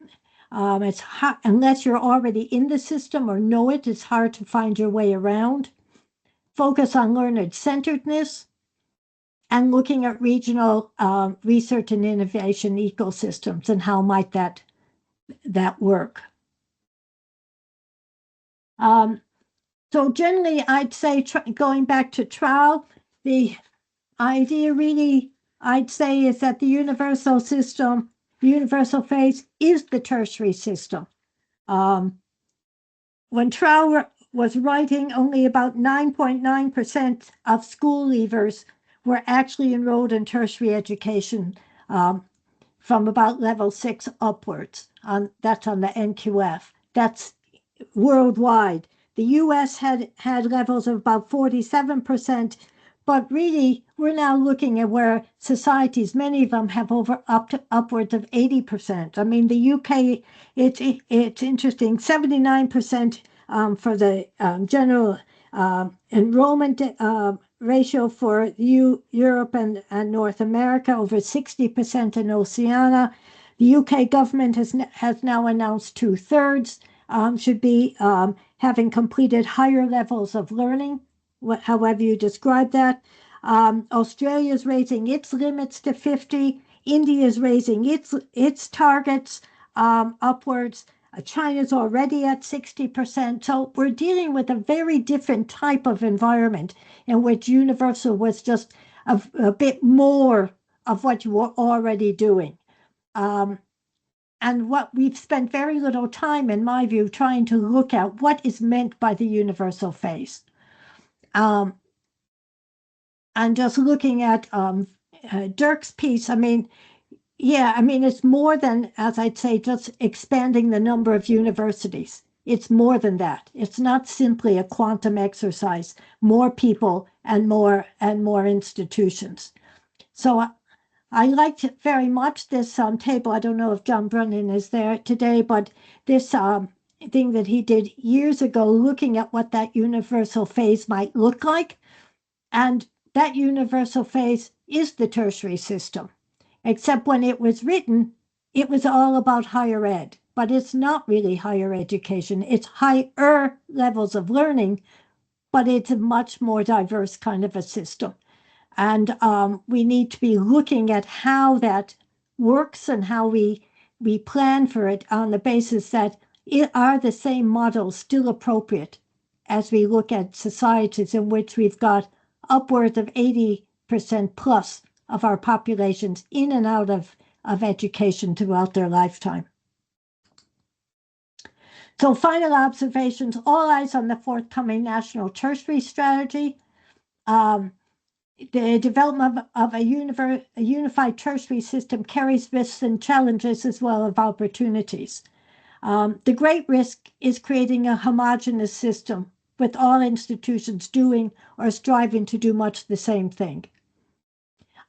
it's hard, unless you're already in the system or know it, it's hard to find your way around. Focus on learner-centeredness and looking at regional research and innovation ecosystems and how might that work. So generally, I'd say going back to trial, the idea really, I'd say, is that the universal system, the universal phase is the tertiary system. When Trowell was writing, only about 9.9% of school leavers were actually enrolled in tertiary education from about level 6 upwards. That's on the NQF. That's worldwide. The US had levels of about 47%, but really we're now looking at where societies, many of them have upwards of 80%. I mean, the UK, it's interesting, 79% for the general enrollment ratio for Europe and North America, over 60% in Oceania. The UK government has now announced 2/3 should be having completed higher levels of learning, however you describe that. Australia's raising its limits to 50. India is raising its targets upwards. China's already at 60%. So we're dealing with a very different type of environment in which universal was just a bit more of what you were already doing. And what we've spent very little time, in my view, trying to look at what is meant by the universal phase. And just looking at Dirk's piece, I mean, it's more than, as I'd say, just expanding the number of universities. It's more than that. It's not simply a quantum exercise, more people and more institutions. So I liked very much this table. I don't know if John Brennan is there today, but this thing that he did years ago, looking at what that universal phase might look like. And that universal phase is the tertiary system, except when it was written, it was all about higher ed, but it's not really higher education. It's higher levels of learning, but it's a much more diverse kind of a system. And we need to be looking at how that works and how we plan for it on the basis that are the same models still appropriate as we look at societies in which we've got upwards of 80% plus of our populations in and out of education throughout their lifetime. So final observations, all eyes on the forthcoming national tertiary strategy. The development of a unified tertiary system carries risks and challenges as well as opportunities. The great risk is creating a homogeneous system with all institutions doing or striving to do much the same thing.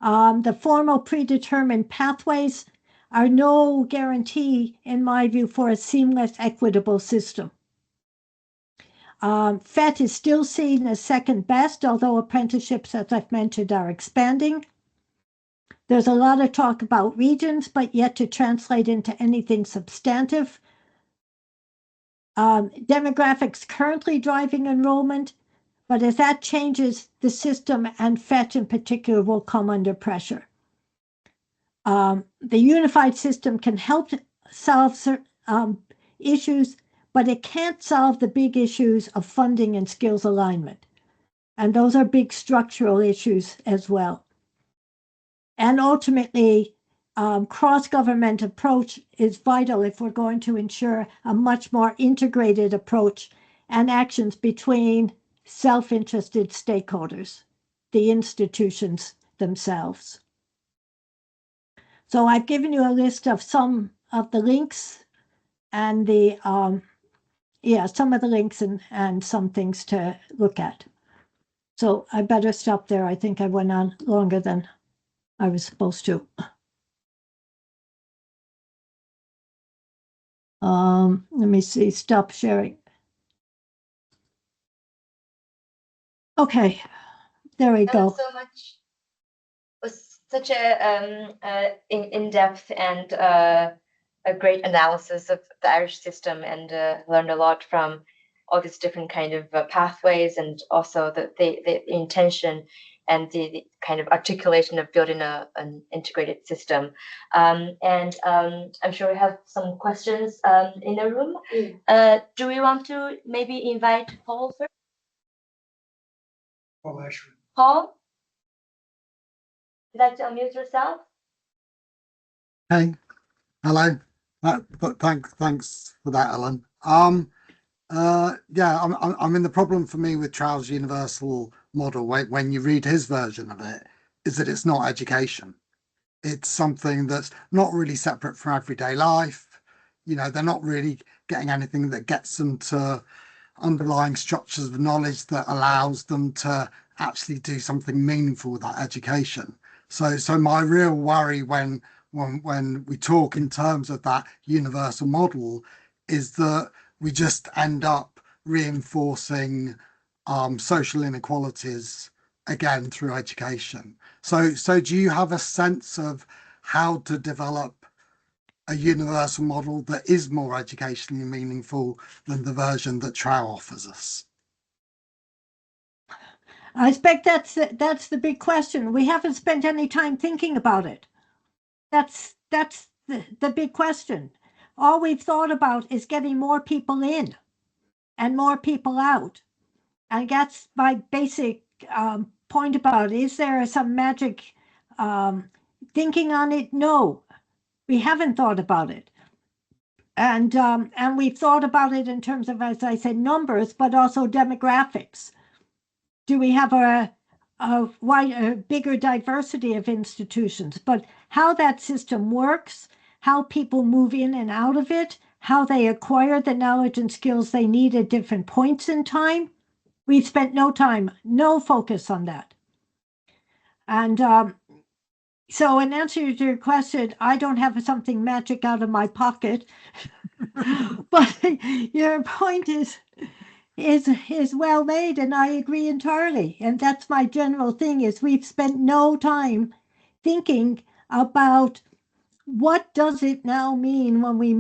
The formal predetermined pathways are no guarantee, in my view, for a seamless, equitable system. FET is still seen as second best, although apprenticeships, as I've mentioned, are expanding. There's a lot of talk about regions, but yet to translate into anything substantive. Demographics currently driving enrollment, but as that changes, the system and FET in particular will come under pressure. The unified system can help solve issues, but it can't solve the big issues of funding and skills alignment. And those are big structural issues as well. And ultimately, cross-government approach is vital if we're going to ensure a much more integrated approach and actions between self-interested stakeholders, the institutions themselves. So I've given you a list of some of the links and the some of the links and some things to look at. So I better stop there. I think I went on longer than I was supposed to. Let me see, stop sharing. Okay, there we go. So much. It was such a in-depth and a great analysis of the Irish system, and learned a lot from all these different kind of pathways, and also the intention and the kind of articulation of building an integrated system. And I'm sure we have some questions in the room. Do we want to maybe invite Paul first? Paul Asher. Paul, would you like to unmute yourself? Hey, hello. Thanks for that, Ellen. Yeah, I mean, the problem for me with Trowell's universal model, when you read his version of it, is that it's not education. It's something that's not really separate from everyday life. You know, they're not really getting anything that gets them to underlying structures of knowledge that allows them to actually do something meaningful with that education. So my real worry when we talk in terms of that universal model is that we just end up reinforcing social inequalities again through education. So do you have a sense of how to develop a universal model that is more educationally meaningful than the version that Trowell offers us? I expect that's the big question. We haven't spent any time thinking about it. That's the big question. All we've thought about is getting more people in and more people out. And that's my basic point about it. Is there some magic thinking on it? No, we haven't thought about it. And we've thought about it in terms of, as I said, numbers, but also demographics. Do we have a bigger diversity of institutions? But how that system works, how people move in and out of it, how they acquire the knowledge and skills they need at different points in time, we've spent no focus on that. And so in answer to your question, I don't have something magic out of my pocket, but your point is well made, and I agree entirely. And that's my general thing, is we've spent no time thinking about what does it now mean when we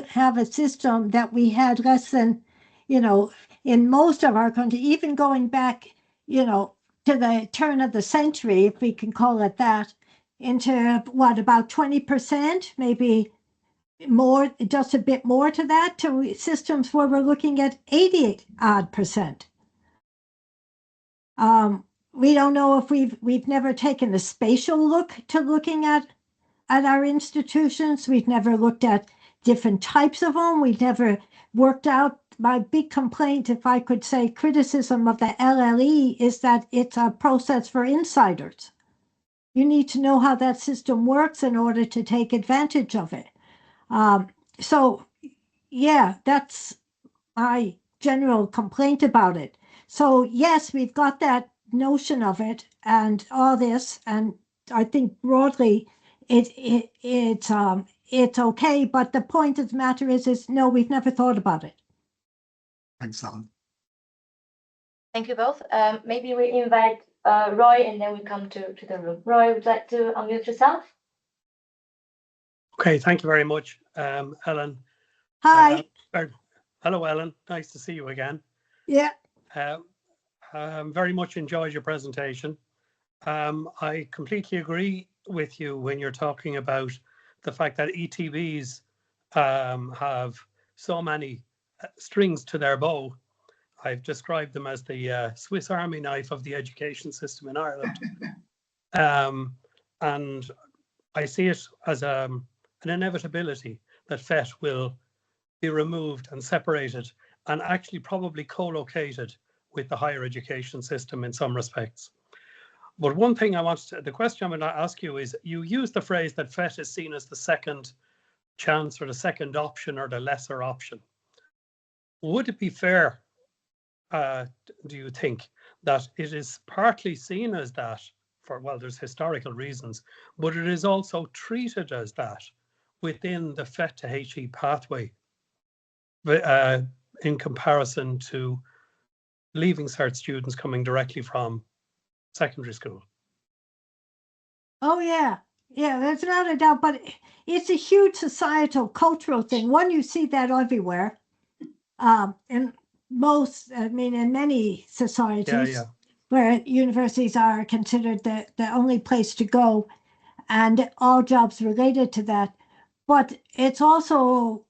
have a system that we had less than, in most of our country, even going back, to the turn of the century, if we can call it that, into what, about 20%, maybe more, just a bit more to that, to systems where we're looking at 80-odd%. We don't know if we've never taken a spatial look to looking at our institutions. We've never looked at different types of them. We've never worked out. My big complaint, if I could say criticism of the LLE, is that it's a process for insiders. You need to know how that system works in order to take advantage of it. So, yeah, that's my general complaint about it. So, yes, we've got that notion of it and all this, and I think broadly it's okay. But the point of the matter is no, we've never thought about it. Thanks, Alan. Thank you both. Maybe we invite Roy, and then we come to the room. Roy, would you like to unmute yourself? Okay, thank you very much, Ellen. Hi. Hello, Ellen. Nice to see you again. Yeah. Very much enjoyed your presentation. I completely agree with you when you're talking about the fact that ETBs have so many strings to their bow. I've described them as the Swiss Army knife of the education system in Ireland. And I see it as an inevitability that FET will be removed and separated and actually probably co-located with the higher education system in some respects. But one thing the question I'm going to ask you is, you use the phrase that FET is seen as the second chance or the second option or the lesser option. Would it be fair, do you think, that it is partly seen as that for, well, there's historical reasons, but it is also treated as that within the FET to HE pathway in comparison to Leaving Cert students coming directly from secondary school? Oh, yeah. Yeah, there's not a doubt, but it's a huge societal, cultural thing. One, you see that everywhere. In many societies where universities are considered the only place to go, and all jobs related to that. But it's also,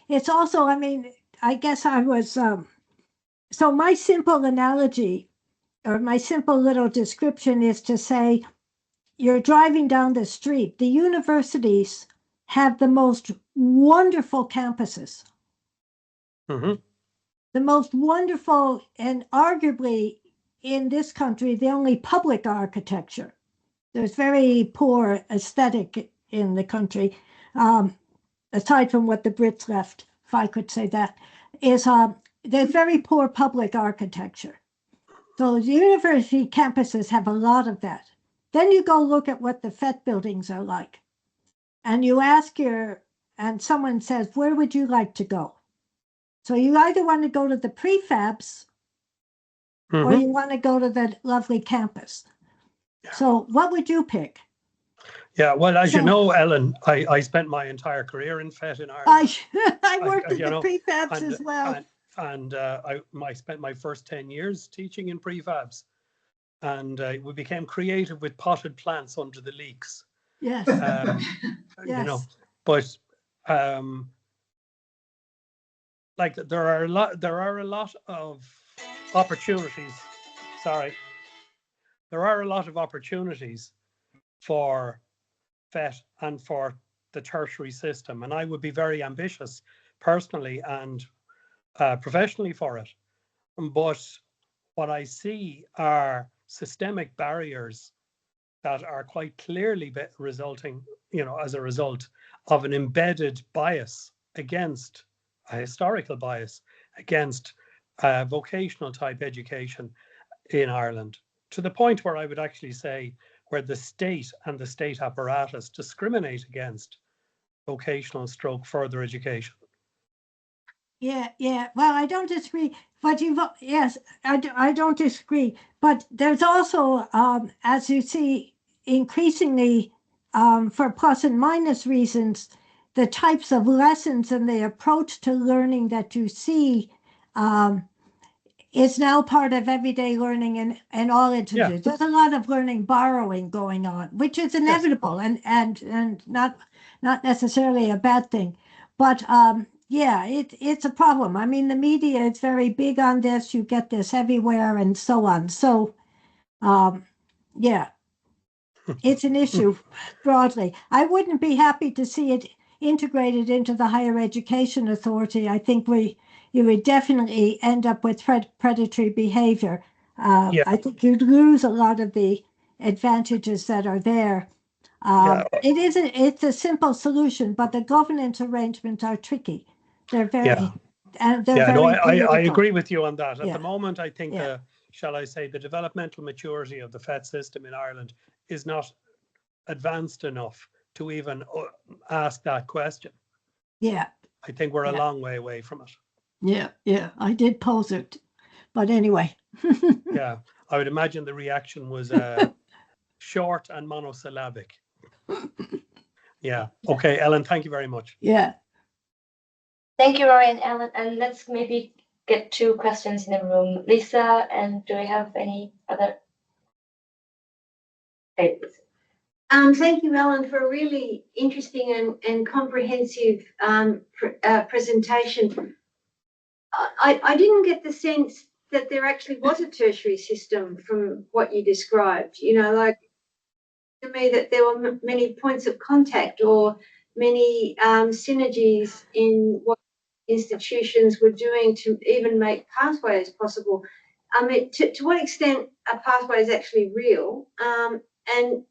I mean, I guess I was, so my simple analogy, or my simple little description, is to say, you're driving down the street. The universities have the most wonderful campuses. Mm-hmm. The most wonderful, and arguably in this country, the only public architecture. There's very poor aesthetic in the country, aside from what the Brits left, if I could say that, is there's very poor public architecture. So the university campuses have a lot of that. Then you go look at what the FET buildings are like. And you ask and someone says, where would you like to go? So you either want to go to the prefabs or you want to go to the lovely campus. Yeah. So what would you pick? Yeah, well, as you know, Ellen, I spent my entire career in FET in Ireland. I worked at the prefabs as well. And I spent my first 10 years teaching in prefabs. and we became creative with potted plants under the leaks. Yes. You know, Yes. but like there are a lot of opportunities. Sorry, there are a lot of opportunities for FET and for the tertiary system, and I would be very ambitious personally and professionally for it. But what I see are systemic barriers that are quite clearly resulting, as a result of an embedded bias against a historical bias against vocational type education in Ireland, to the point where I would actually say where the state and the state apparatus discriminate against vocational stroke further education. Yeah, yeah. Well, I don't disagree. But yes, I don't disagree. But there's also, as you see, increasingly, for plus and minus reasons, the types of lessons and the approach to learning that you see is now part of everyday learning and all institutions. Yeah. There's a lot of learning borrowing going on, which is inevitable and not necessarily a bad thing. But yeah, it's a problem. I mean, the media is very big on this. You get this everywhere and so on. So yeah, it's an issue broadly. I wouldn't be happy to see it integrated into the Higher Education Authority. I think you would definitely end up with predatory behavior. Yeah. I think you'd lose a lot of the advantages that are there. It's a simple solution, but the governance arrangements are tricky. They're very, and they're very I agree with you on that. At the moment, I think shall I say, the developmental maturity of the FET system in Ireland is not advanced enough to even ask that question. Yeah. I think we're a long way away from it. Yeah, I did pose it, but anyway. Yeah, I would imagine the reaction was short and monosyllabic. Yeah. Okay, Ellen, thank you very much. Yeah. Thank you, Rory and Ellen. And let's maybe get 2 questions in the room. Lisa, and do we have any other? Thank you, Ellen, for a really interesting and comprehensive presentation. I didn't get the sense that there actually was a tertiary system from what you described. Like to me that there were many points of contact or many synergies in what institutions were doing to even make pathways possible. I mean, to what extent a pathway is actually real, and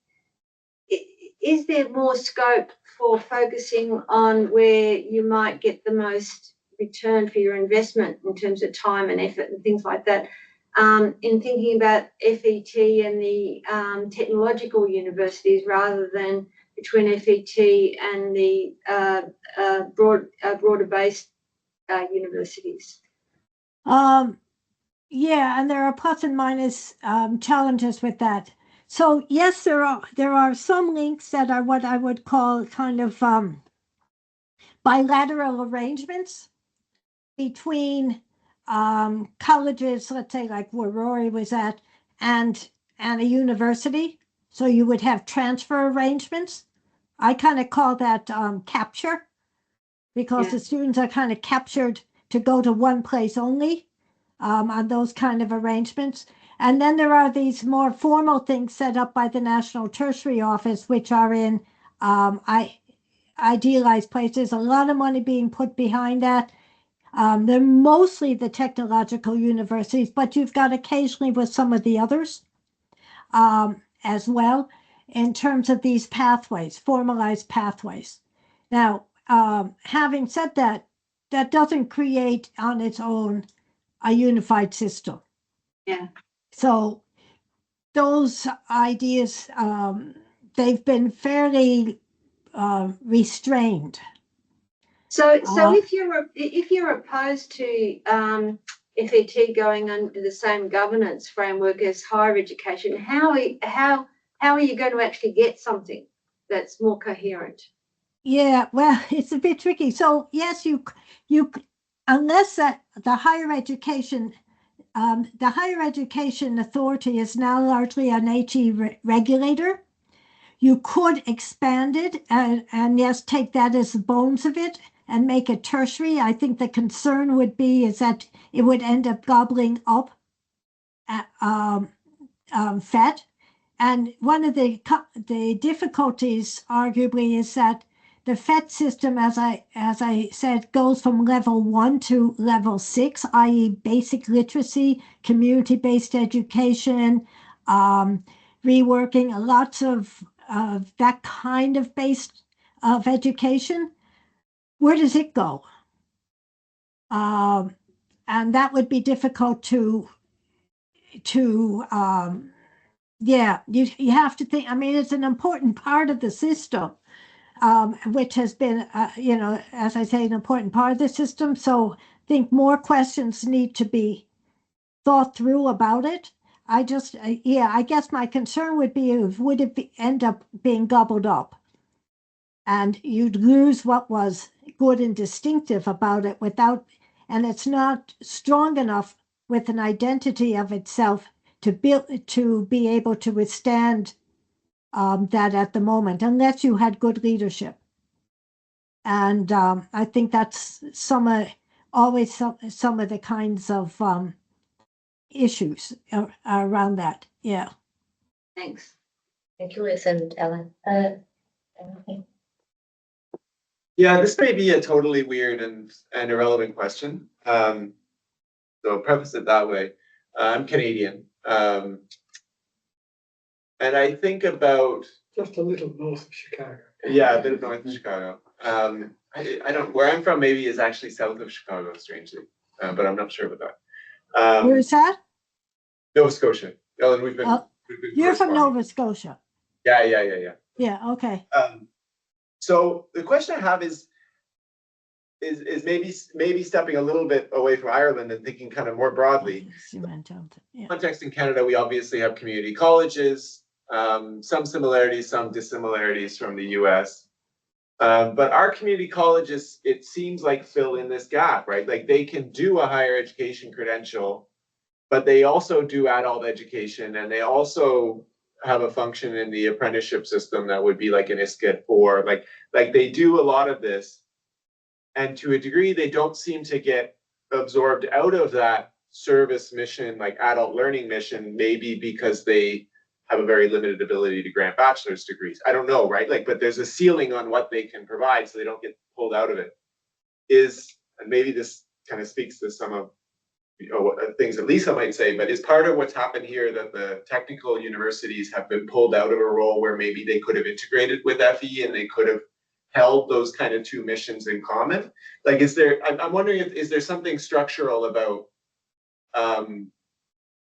is there more scope for focusing on where you might get the most return for your investment in terms of time and effort and things like that, in thinking about FET and the technological universities rather than between FET and the broader-based universities? Yeah, and there are plus and minus challenges with that. So yes, there are some links that are what I would call kind of bilateral arrangements between colleges, let's say like where Rory was at, and a university. So you would have transfer arrangements. I kind of call that capture, because the students are kind of captured to go to one place only on those kind of arrangements. And then there are these more formal things set up by the National Tertiary Office, which are in idealized places. A lot of money being put behind that. They're mostly the technological universities, but you've got occasionally with some of the others as well, in terms of these pathways, formalized pathways. Now, having said that, that doesn't create on its own a unified system. Yeah. So those ideas, they've been fairly restrained. So if you're opposed to FET going under the same governance framework as higher education, how are you going to actually get something that's more coherent? Yeah, well, it's a bit tricky. So yes, you unless the higher education the Higher Education Authority is now largely an HE regulator. You could expand it and yes, take that as the bones of it and make it tertiary. I think the concern would be is that it would end up gobbling up FET. And one of the difficulties, arguably, is that the FET system, as I said, goes from level 1 to level 6, i.e. basic literacy, community-based education, reworking, lots of that kind of of education. Where does it go? And that would be difficult to yeah, you have to think. I mean, it's an important part of the system, which has been, you know, as I say, an important part of the system. So I think more questions need to be thought through about it. I just, yeah, I guess my concern would be, would it end up being gobbled up? And you'd lose what was good and distinctive about it without, and it's not strong enough with an identity of itself to be able to withstand that at the moment, unless you had good leadership. And I think that's always some of the kinds of issues around that. Yeah. Thanks. Thank you, Liz and Ellen. Yeah, this may be a totally weird and irrelevant question. So I'll preface it that way. I'm Canadian. And I think about just a little north of Chicago. Yeah, a bit of north of Chicago. I don't, where I'm from maybe is actually south of Chicago, strangely, but I'm not sure about that. Where is that? Nova Scotia. Ellen, we've been you're from Nova Scotia. Yeah. Yeah, okay. So the question I have is maybe stepping a little bit away from Ireland and thinking kind of more broadly. Yeah. Context in Canada, we obviously have community colleges, some similarities, some dissimilarities from the US. But our community colleges, it seems like, fill in this gap, right? Like they can do a higher education credential, but they also do adult education, and they also have a function in the apprenticeship system that would be like an ISCA 4. Like they do a lot of this. And to a degree, they don't seem to get absorbed out of that service mission, like adult learning mission, maybe because they have a very limited ability to grant bachelor's degrees. I don't know, right? Like, but there's a ceiling on what they can provide, so they don't get pulled out of it. And maybe this kind of speaks to some of things that Lisa might say, but is part of what's happened here that the technical universities have been pulled out of a role where maybe they could have integrated with FE and they could have held those kind of two missions in common? Like, I'm wondering is there something structural about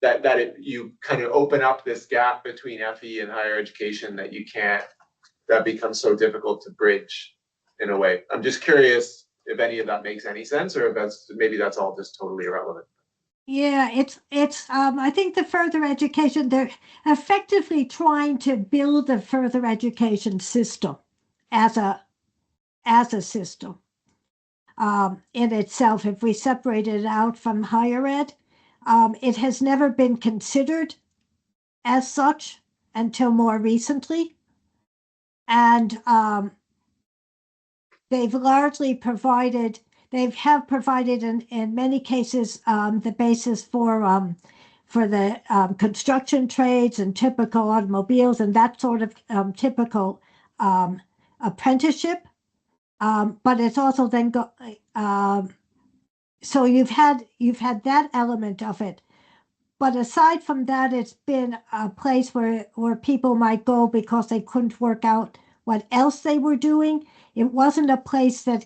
that you kind of open up this gap between FE and higher education that becomes so difficult to bridge in a way? I'm just curious if any of that makes any sense, or if maybe that's all just totally irrelevant. Yeah, it's I think the further education, they're effectively trying to build a further education system as a system in itself. If we separate it out from higher ed, it has never been considered as such until more recently. And they've largely provided, in many cases the basis for the construction trades and typical automobiles and that sort of typical apprenticeship. But it's also then so you've had that element of it. But aside from that, it's been a place where people might go because they couldn't work out what else they were doing. It wasn't a place that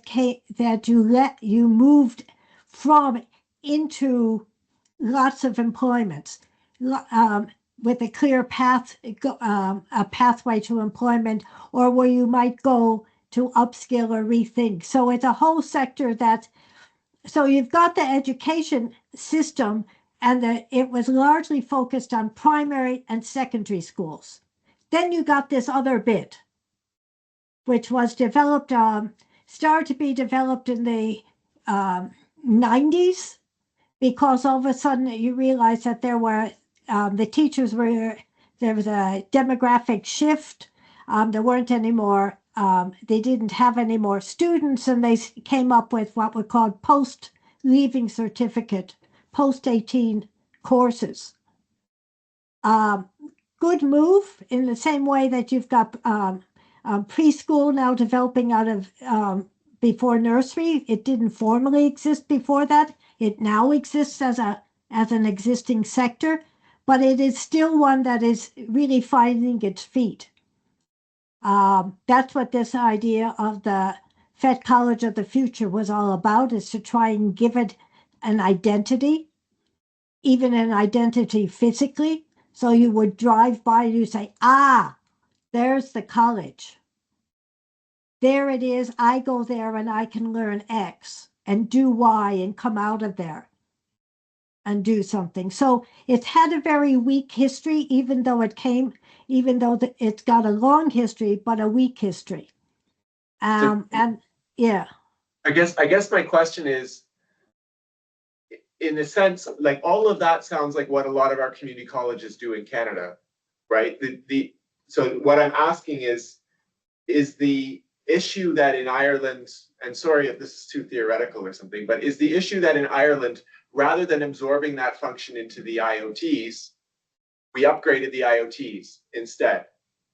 you moved from into lots of employments with a clear path, a pathway to employment, or where you might go to upskill or rethink. So it's a whole sector so you've got the education system, and it was largely focused on primary and secondary schools. Then you got this other bit, which was developed, started to be developed in the 90s, because all of a sudden you realize that there were the teachers were there was a demographic shift. There weren't any more. They didn't have any more students, and they came up with what were called post-leaving certificate, post-18 courses. Good move in the same way that you've got preschool now developing out of before nursery. It didn't formally exist before that. It now exists as an existing sector, but it is still one that is really finding its feet. That's what this idea of the Fed College of the Future was all about, is to try and give it an identity, even an identity physically. So you would drive by and you say, ah, there's the college. There it is. I go there and I can learn X and do Y and come out of there and do something. So it's had a very weak history, even though it's got a long history, but a weak history. And yeah. I guess my question is, in a sense, like all of that sounds like what a lot of our community colleges do in Canada, right? So what I'm asking is the issue that in Ireland, and sorry if this is too theoretical or something, but is the issue that in Ireland, rather than absorbing that function into the IoTs, we upgraded the IoTs instead?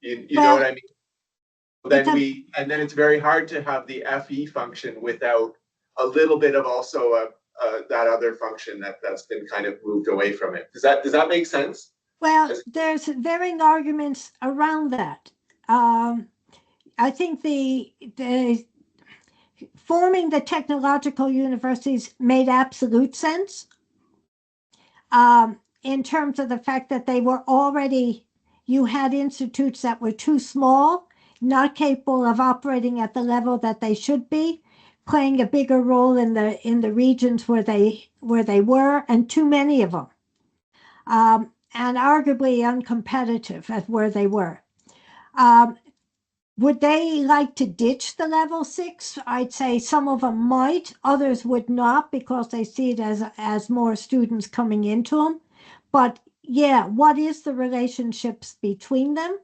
You know what I mean? Then it's very hard to have the FE function without a little bit of also that other function that's been kind of moved away from it. Does that make sense? Well, there's varying arguments around that. I think the forming the technological universities made absolute sense in terms of the fact that they were already, you had institutes that were too small, not capable of operating at the level that they should be, playing a bigger role in the regions where they were, and too many of them, and arguably uncompetitive at where they were. Would they like to ditch the level 6? I'd say some of them might, others would not, because they see it as more students coming into them. But yeah, what is the relationships between them?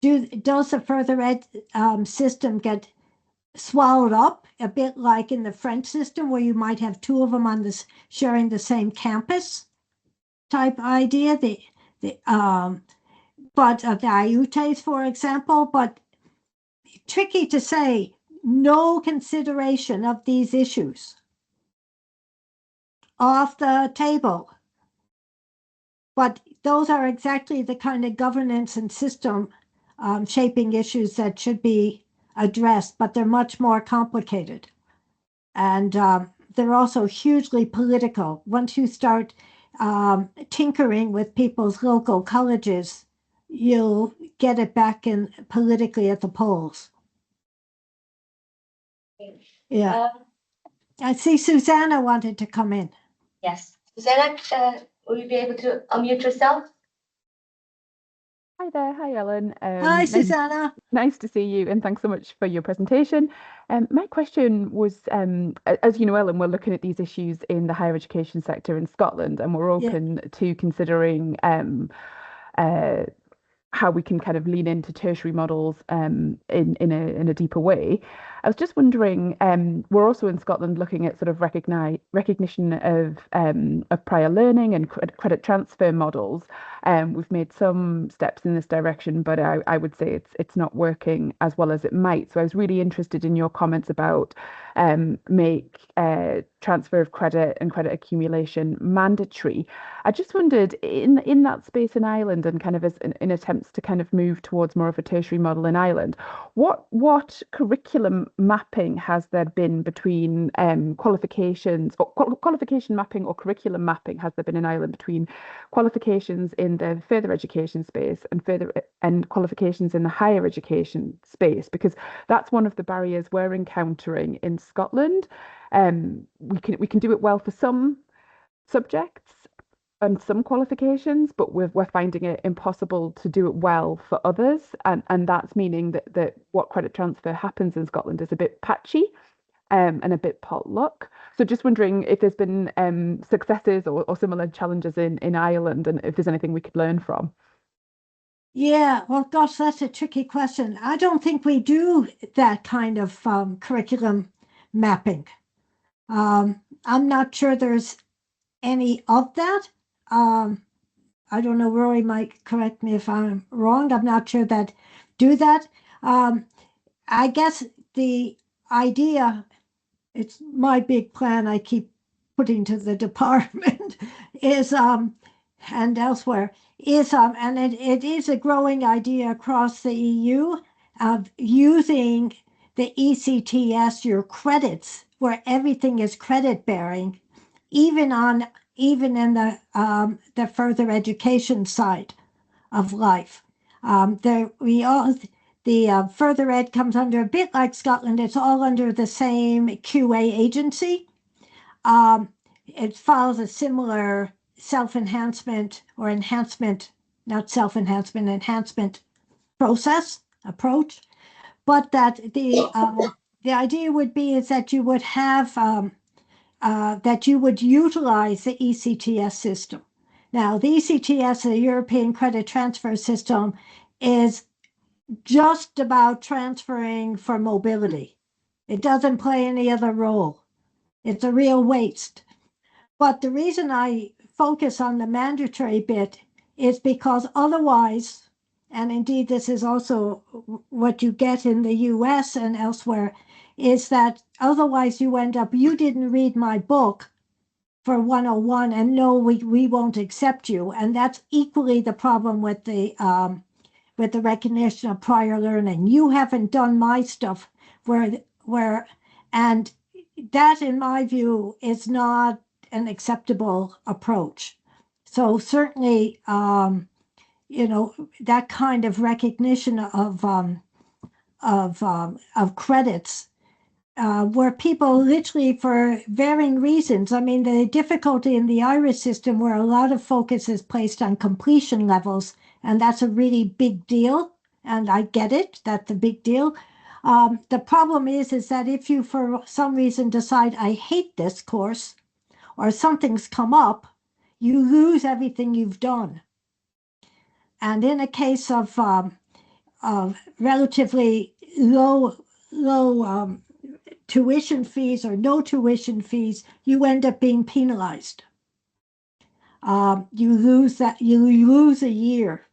Does the further ed system get swallowed up, a bit like in the French system, where you might have two of them on this sharing the same campus type idea? But the IUTs, for example, but tricky to say, no consideration of these issues off the table. But those are exactly the kind of governance and system shaping issues that should be addressed, but they're much more complicated. And they're also hugely political. Once you start tinkering with people's local colleges, you'll get it back in politically at the polls. Yeah. I see Susanna wanted to come in. Yes. Susanna, will you be able to unmute yourself? Hi there. Hi, Ellen. Hi, Susanna. Nice to see you, and thanks so much for your presentation. My question was, as you know, Ellen, we're looking at these issues in the higher education sector in Scotland, and we're open to considering how we can kind of lean into tertiary models in a deeper way. I was just wondering, we're also in Scotland looking at sort of recognition of prior learning and credit transfer models. We've made some steps in this direction, but I would say it's not working as well as it might. So I was really interested in your comments about make transfer of credit and credit accumulation mandatory. I just wondered, in that space in Ireland, and kind of as in attempts to kind of move towards more of a tertiary model in Ireland, what curriculum mapping has there been between qualifications, or qualification mapping or curriculum mapping has there been in Ireland between qualifications in the further education space and qualifications in the higher education space? Because that's one of the barriers we're encountering in Scotland. We can do it well for some subjects and some qualifications, but we're finding it impossible to do it well for others, and that's meaning that what credit transfer happens in Scotland is a bit patchy. and a bit potluck. So just wondering if there's been successes or similar challenges in Ireland, and if there's anything we could learn from. Yeah, well, gosh, that's a tricky question. I don't think we do that kind of curriculum mapping. I'm not sure there's any of that. I don't know, Rory might correct me if I'm wrong. I'm not sure that do that. I guess the idea, it's my big plan I keep putting to the department is and elsewhere is and it is a growing idea across the EU of using the ECTS, your credits, where everything is credit bearing, even in the further education side of life. The further ed comes under, a bit like Scotland, it's all under the same QA agency. It follows a similar self-enhancement or enhancement, not self-enhancement, enhancement approach. But that the idea would be is that you would have, that you would utilize the ECTS system. Now, the ECTS, the European Credit Transfer System, is just about transferring for mobility. It doesn't play any other role. It's a real waste. But the reason I focus on the mandatory bit is because otherwise, and indeed this is also what you get in the US and elsewhere, is that otherwise you end up, you didn't read my book for 101 and no, we won't accept you. And that's equally the problem with the recognition of prior learning. You haven't done my stuff and that in my view is not an acceptable approach. So certainly, that kind of recognition of credits, where people literally for varying reasons. I mean, the difficulty in the Irish system where a lot of focus is placed on completion levels, and that's a really big deal. And I get it, that's a big deal. The problem is that if you for some reason decide I hate this course or something's come up, you lose everything you've done. And in a case of relatively low tuition fees or no tuition fees, you end up being penalized. You lose a year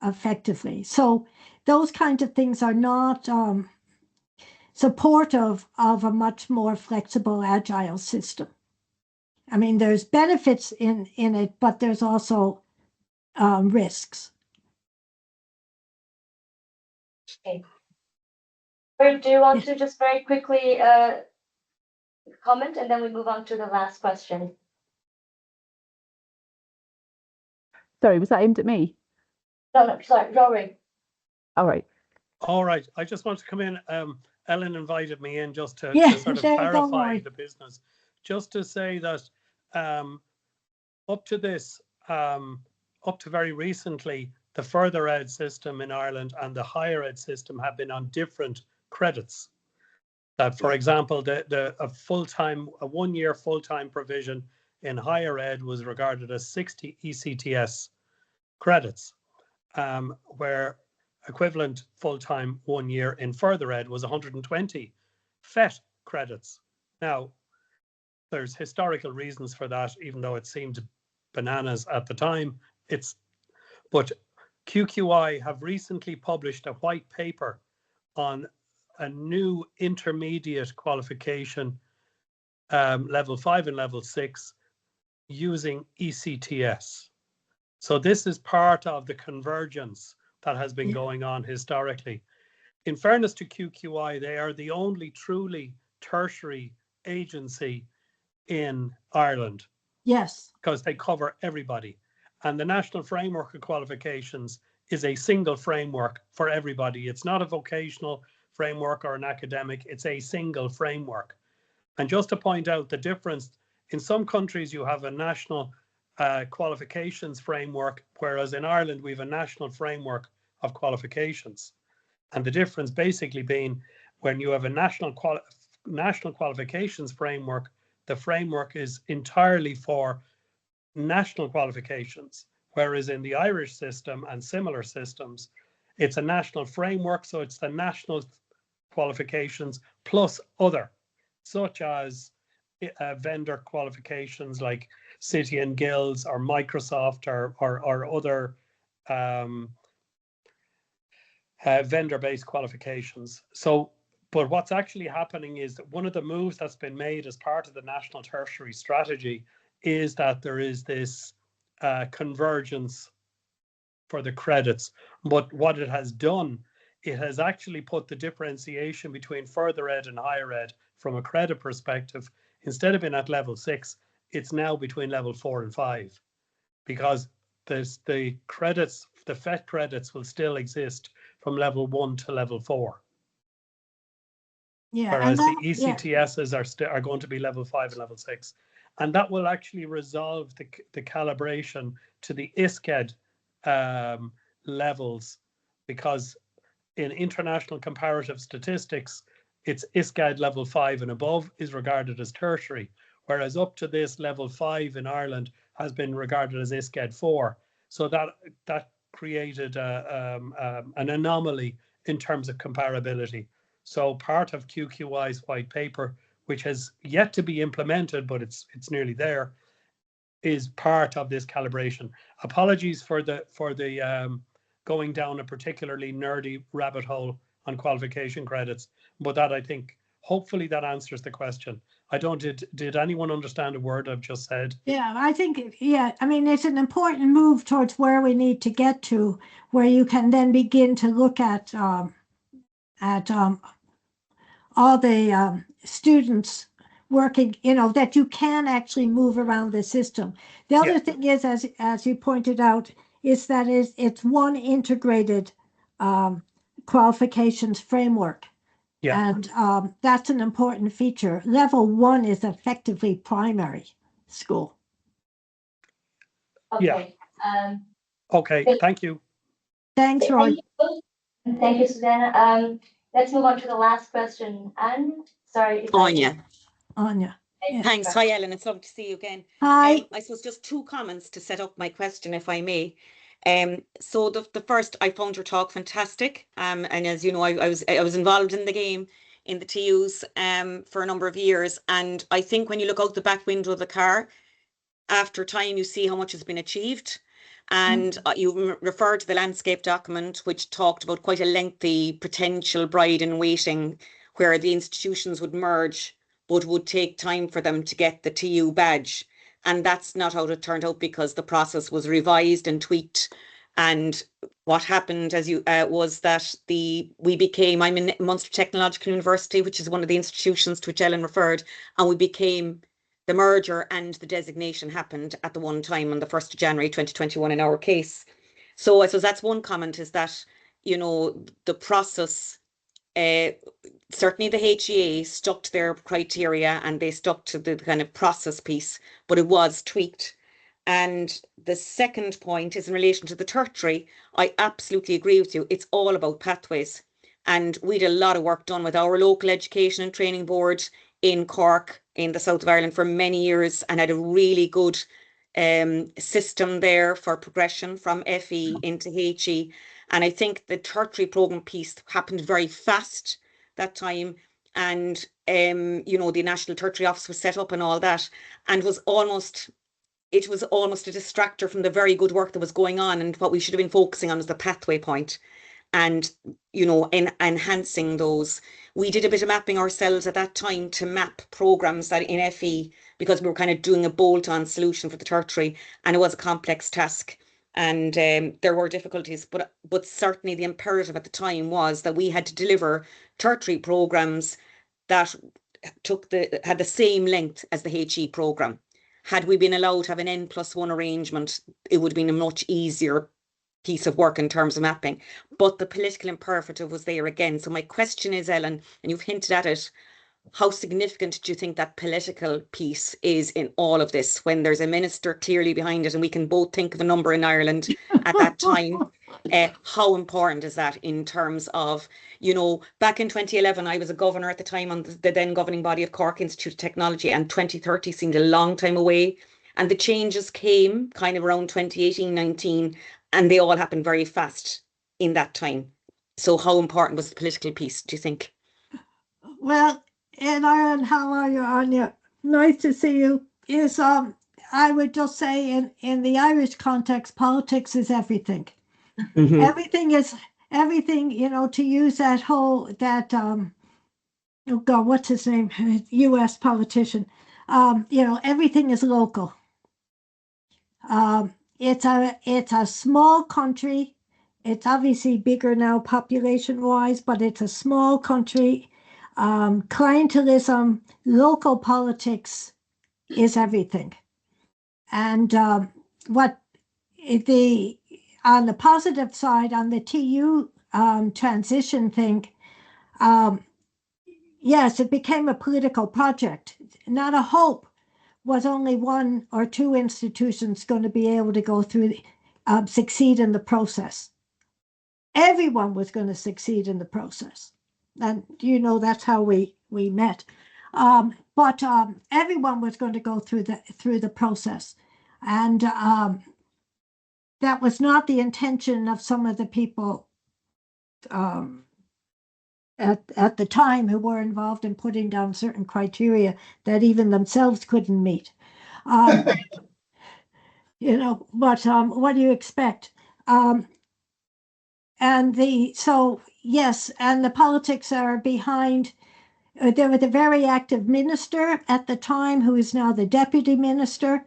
effectively. So those kinds of things are not supportive of a much more flexible, agile system. I mean, there's benefits in it, but there's also risks. Okay. Do you want to just very quickly comment, and then we move on to the last question? Sorry, was that aimed at me? No, sorry, Rory. All right. All right. I just want to come in. Ellen invited me in just to sort of don't clarify worry. the business. Just to say that up to very recently, the further ed system in Ireland and the higher ed system have been on different credits. That, for example, a 1 year full-time provision in higher ed was regarded as 60 ECTS credits, where equivalent full-time 1 year in further ed was 120 FET credits. Now, there's historical reasons for that, even though it seemed bananas at the time. But QQI have recently published a white paper on a new intermediate qualification, level 5 and level 6, using ECTS. So this is part of the convergence that has been going on historically. In fairness to QQI, they are the only truly tertiary agency in Ireland. Yes. Because they cover everybody. And the National Framework of Qualifications is a single framework for everybody. It's not a vocational framework or an academic, it's a single framework. And just to point out the difference, in some countries you have a national qualifications framework, whereas in Ireland we have a national framework of qualifications. And the difference basically being when you have a national national qualifications framework, the framework is entirely for national qualifications, whereas in the Irish system and similar systems, it's a national framework, so it's the national qualifications plus other, such as vendor qualifications like City and Guilds or Microsoft or other vendor-based qualifications. So, but what's actually happening is that one of the moves that's been made as part of the National Tertiary Strategy is that there is this convergence for the credits. But what it has done, it has actually put the differentiation between further ed and higher ed from a credit perspective, instead of being at level 6, it's now between level 4 and 5, because there's the credits, the FET credits will still exist from level 1 to level 4. Yeah, Whereas and the ECTSs are going to be level 5 and level 6. And that will actually resolve the calibration to the ISKED levels, because in international comparative statistics, it's ISKED level 5 and above is regarded as tertiary, whereas up to this level 5 in Ireland has been regarded as ISKED 4. So that created an anomaly in terms of comparability. So part of QQI's white paper, which has yet to be implemented, but it's nearly there, is part of this calibration. Apologies for the going down a particularly nerdy rabbit hole on qualification credits, but that, I think, hopefully that answers the question. I don't, did anyone understand a word I've just said? yeah, I think, yeah, I mean, it's an important move towards where we need to get to, where you can then begin to look at all the students working, you know, that you can actually move around the system. The other thing is, as you pointed out, is that it's one integrated qualifications framework. Yeah. And that's an important feature. Level 1 is effectively primary school. Okay. Okay, thank you. Thanks, Roy. Thank you, Susanna. Let's move on to the last question. Anne, sorry. Anya. Anya. Yeah. Thanks. Hi, Ellen. It's lovely to see you again. Hi. I suppose just 2 comments to set up my question, if I may. So the first, I found your talk fantastic. And as you know, I was involved in the game in the TUs for a number of years. And I think when you look out the back window of the car, after time, you see how much has been achieved. And you referred to the landscape document, which talked about quite a lengthy potential bride in waiting, where the institutions would merge, but would take time for them to get the TU badge. And that's not how it turned out, because the process was revised and tweaked. And what happened was that I'm in Munster Technological University, which is one of the institutions to which Ellen referred, and we became the merger, and the designation happened at the one time on the 1st of January 2021 in our case. So I suppose that's one comment, is that, you know, the process, certainly the HEA stuck to their criteria and they stuck to the kind of process piece, but it was tweaked. And the second point is in relation to the tertiary. I absolutely agree with you. It's all about pathways. And we did a lot of work done with our local education and training board in Cork, in the south of Ireland, for many years, and had a really good system there for progression from FE into HE. And I think the tertiary programme piece happened very fast that time. And, you know, the National Tertiary Office was set up and all that, and it was almost a distractor from the very good work that was going on. And what we should have been focusing on was the pathway point and, you know, in enhancing those. We did a bit of mapping ourselves at that time to map programmes that in FE, because we were kind of doing a bolt-on solution for the tertiary, and it was a complex task. And there were difficulties, but certainly the imperative at the time was that we had to deliver tertiary programmes that had the same length as the HE programme. Had we been allowed to have an N+1 arrangement, it would have been a much easier piece of work in terms of mapping. But the political imperative was there again. So my question is, Ellen, and you've hinted at it, how significant do you think that political piece is in all of this, when there's a minister clearly behind it, and we can both think of a number in Ireland at that time? How important is that in terms of, you know, back in 2011, I was a governor at the time on the then governing body of Cork Institute of Technology, and 2030 seemed a long time away. And the changes came kind of around 2018, 19, and they all happened very fast in that time. So how important was the political piece, do you think? Well, in Ireland, how are you, Anya? Nice to see you. I would just say in the Irish context, politics is everything. Everything, you know, to use that oh God, what's his name? US politician. You know, everything is local. It's a small country. It's obviously bigger now population-wise, but it's a small country. Clientelism, local politics is everything. And on the positive side, on the TU transition thing, yes, it became a political project. Not a hope was only one or two institutions going to be able to go through, succeed in the process. Everyone was going to succeed in the process. And you know, that's how we met. But everyone was going to go through the process. And that was not the intention of some of the people at the time who were involved in putting down certain criteria that even themselves couldn't meet. You know, but what do you expect? So yes, and the politics are behind. There was a very active minister at the time who is now the deputy minister,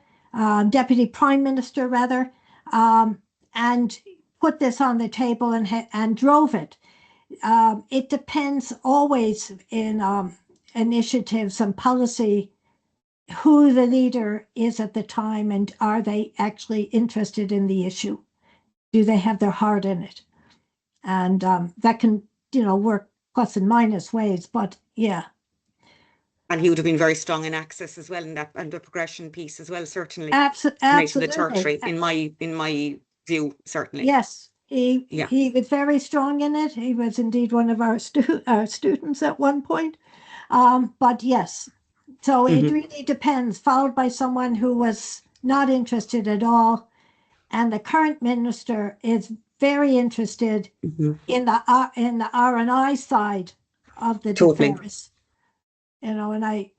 deputy prime minister rather, and put this on the table and drove it. It depends always in initiatives and policy who the leader is at the time, and are they actually interested in the issue? Do they have their heart in it? And that can, you know, work plus and minus ways, but yeah. And he would have been very strong in access as well, in that, and the progression piece as well, certainly. Absolutely. The tertiary, in my view, certainly. Yes, he was very strong in it. He was indeed one of our students at one point. But yes, so it really depends. Followed by someone who was not interested at all, and the current minister is very interested in the R&I side of the affairs. You know, and I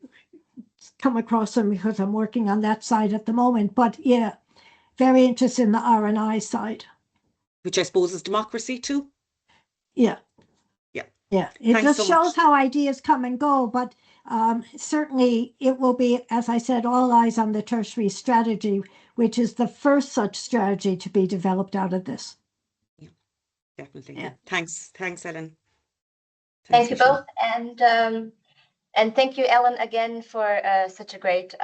come across them because I'm working on that side at the moment. But yeah, very interested in the R&I side. Which I suppose is democracy too. Yeah. Yeah. Yeah. It Thanks just so shows much. how ideas come and go, but certainly it will be, as I said, all eyes on the tertiary strategy, which is the first such strategy to be developed out of this. Yeah, definitely. Yeah. Thanks, Ellen. Thank you both, and thank you, Ellen, again for such a great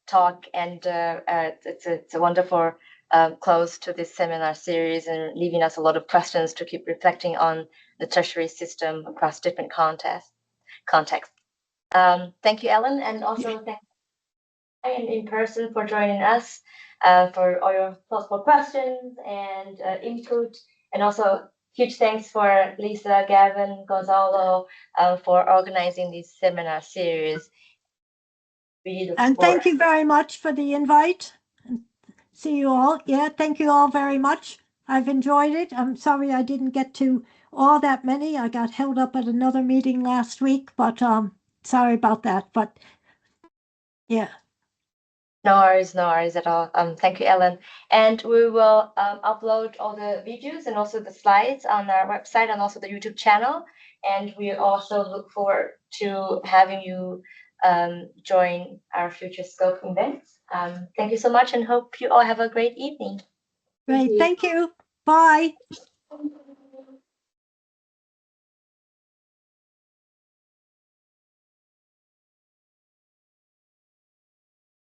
talk, and it's a wonderful close to this seminar series, and leaving us a lot of questions to keep reflecting on the tertiary system across different contexts. Thank you, Ellen, and also thank you in person for joining us, for all your thoughtful questions and input, and also huge thanks for Lisa, Gavin, Gonzalo for organizing this seminar series. And thank you very much for the invite. See you all. Yeah, thank you all very much. I've enjoyed it. I'm sorry I didn't get to all that many. I got held up at another meeting last week, but sorry about that. But yeah. No worries at all. Thank you, Ellen. And we will upload all the videos and also the slides on our website and also the YouTube channel. And we also look forward to having you join our future SKOPE events. Thank you so much, and hope you all have a great evening. Great. Thank you. Bye.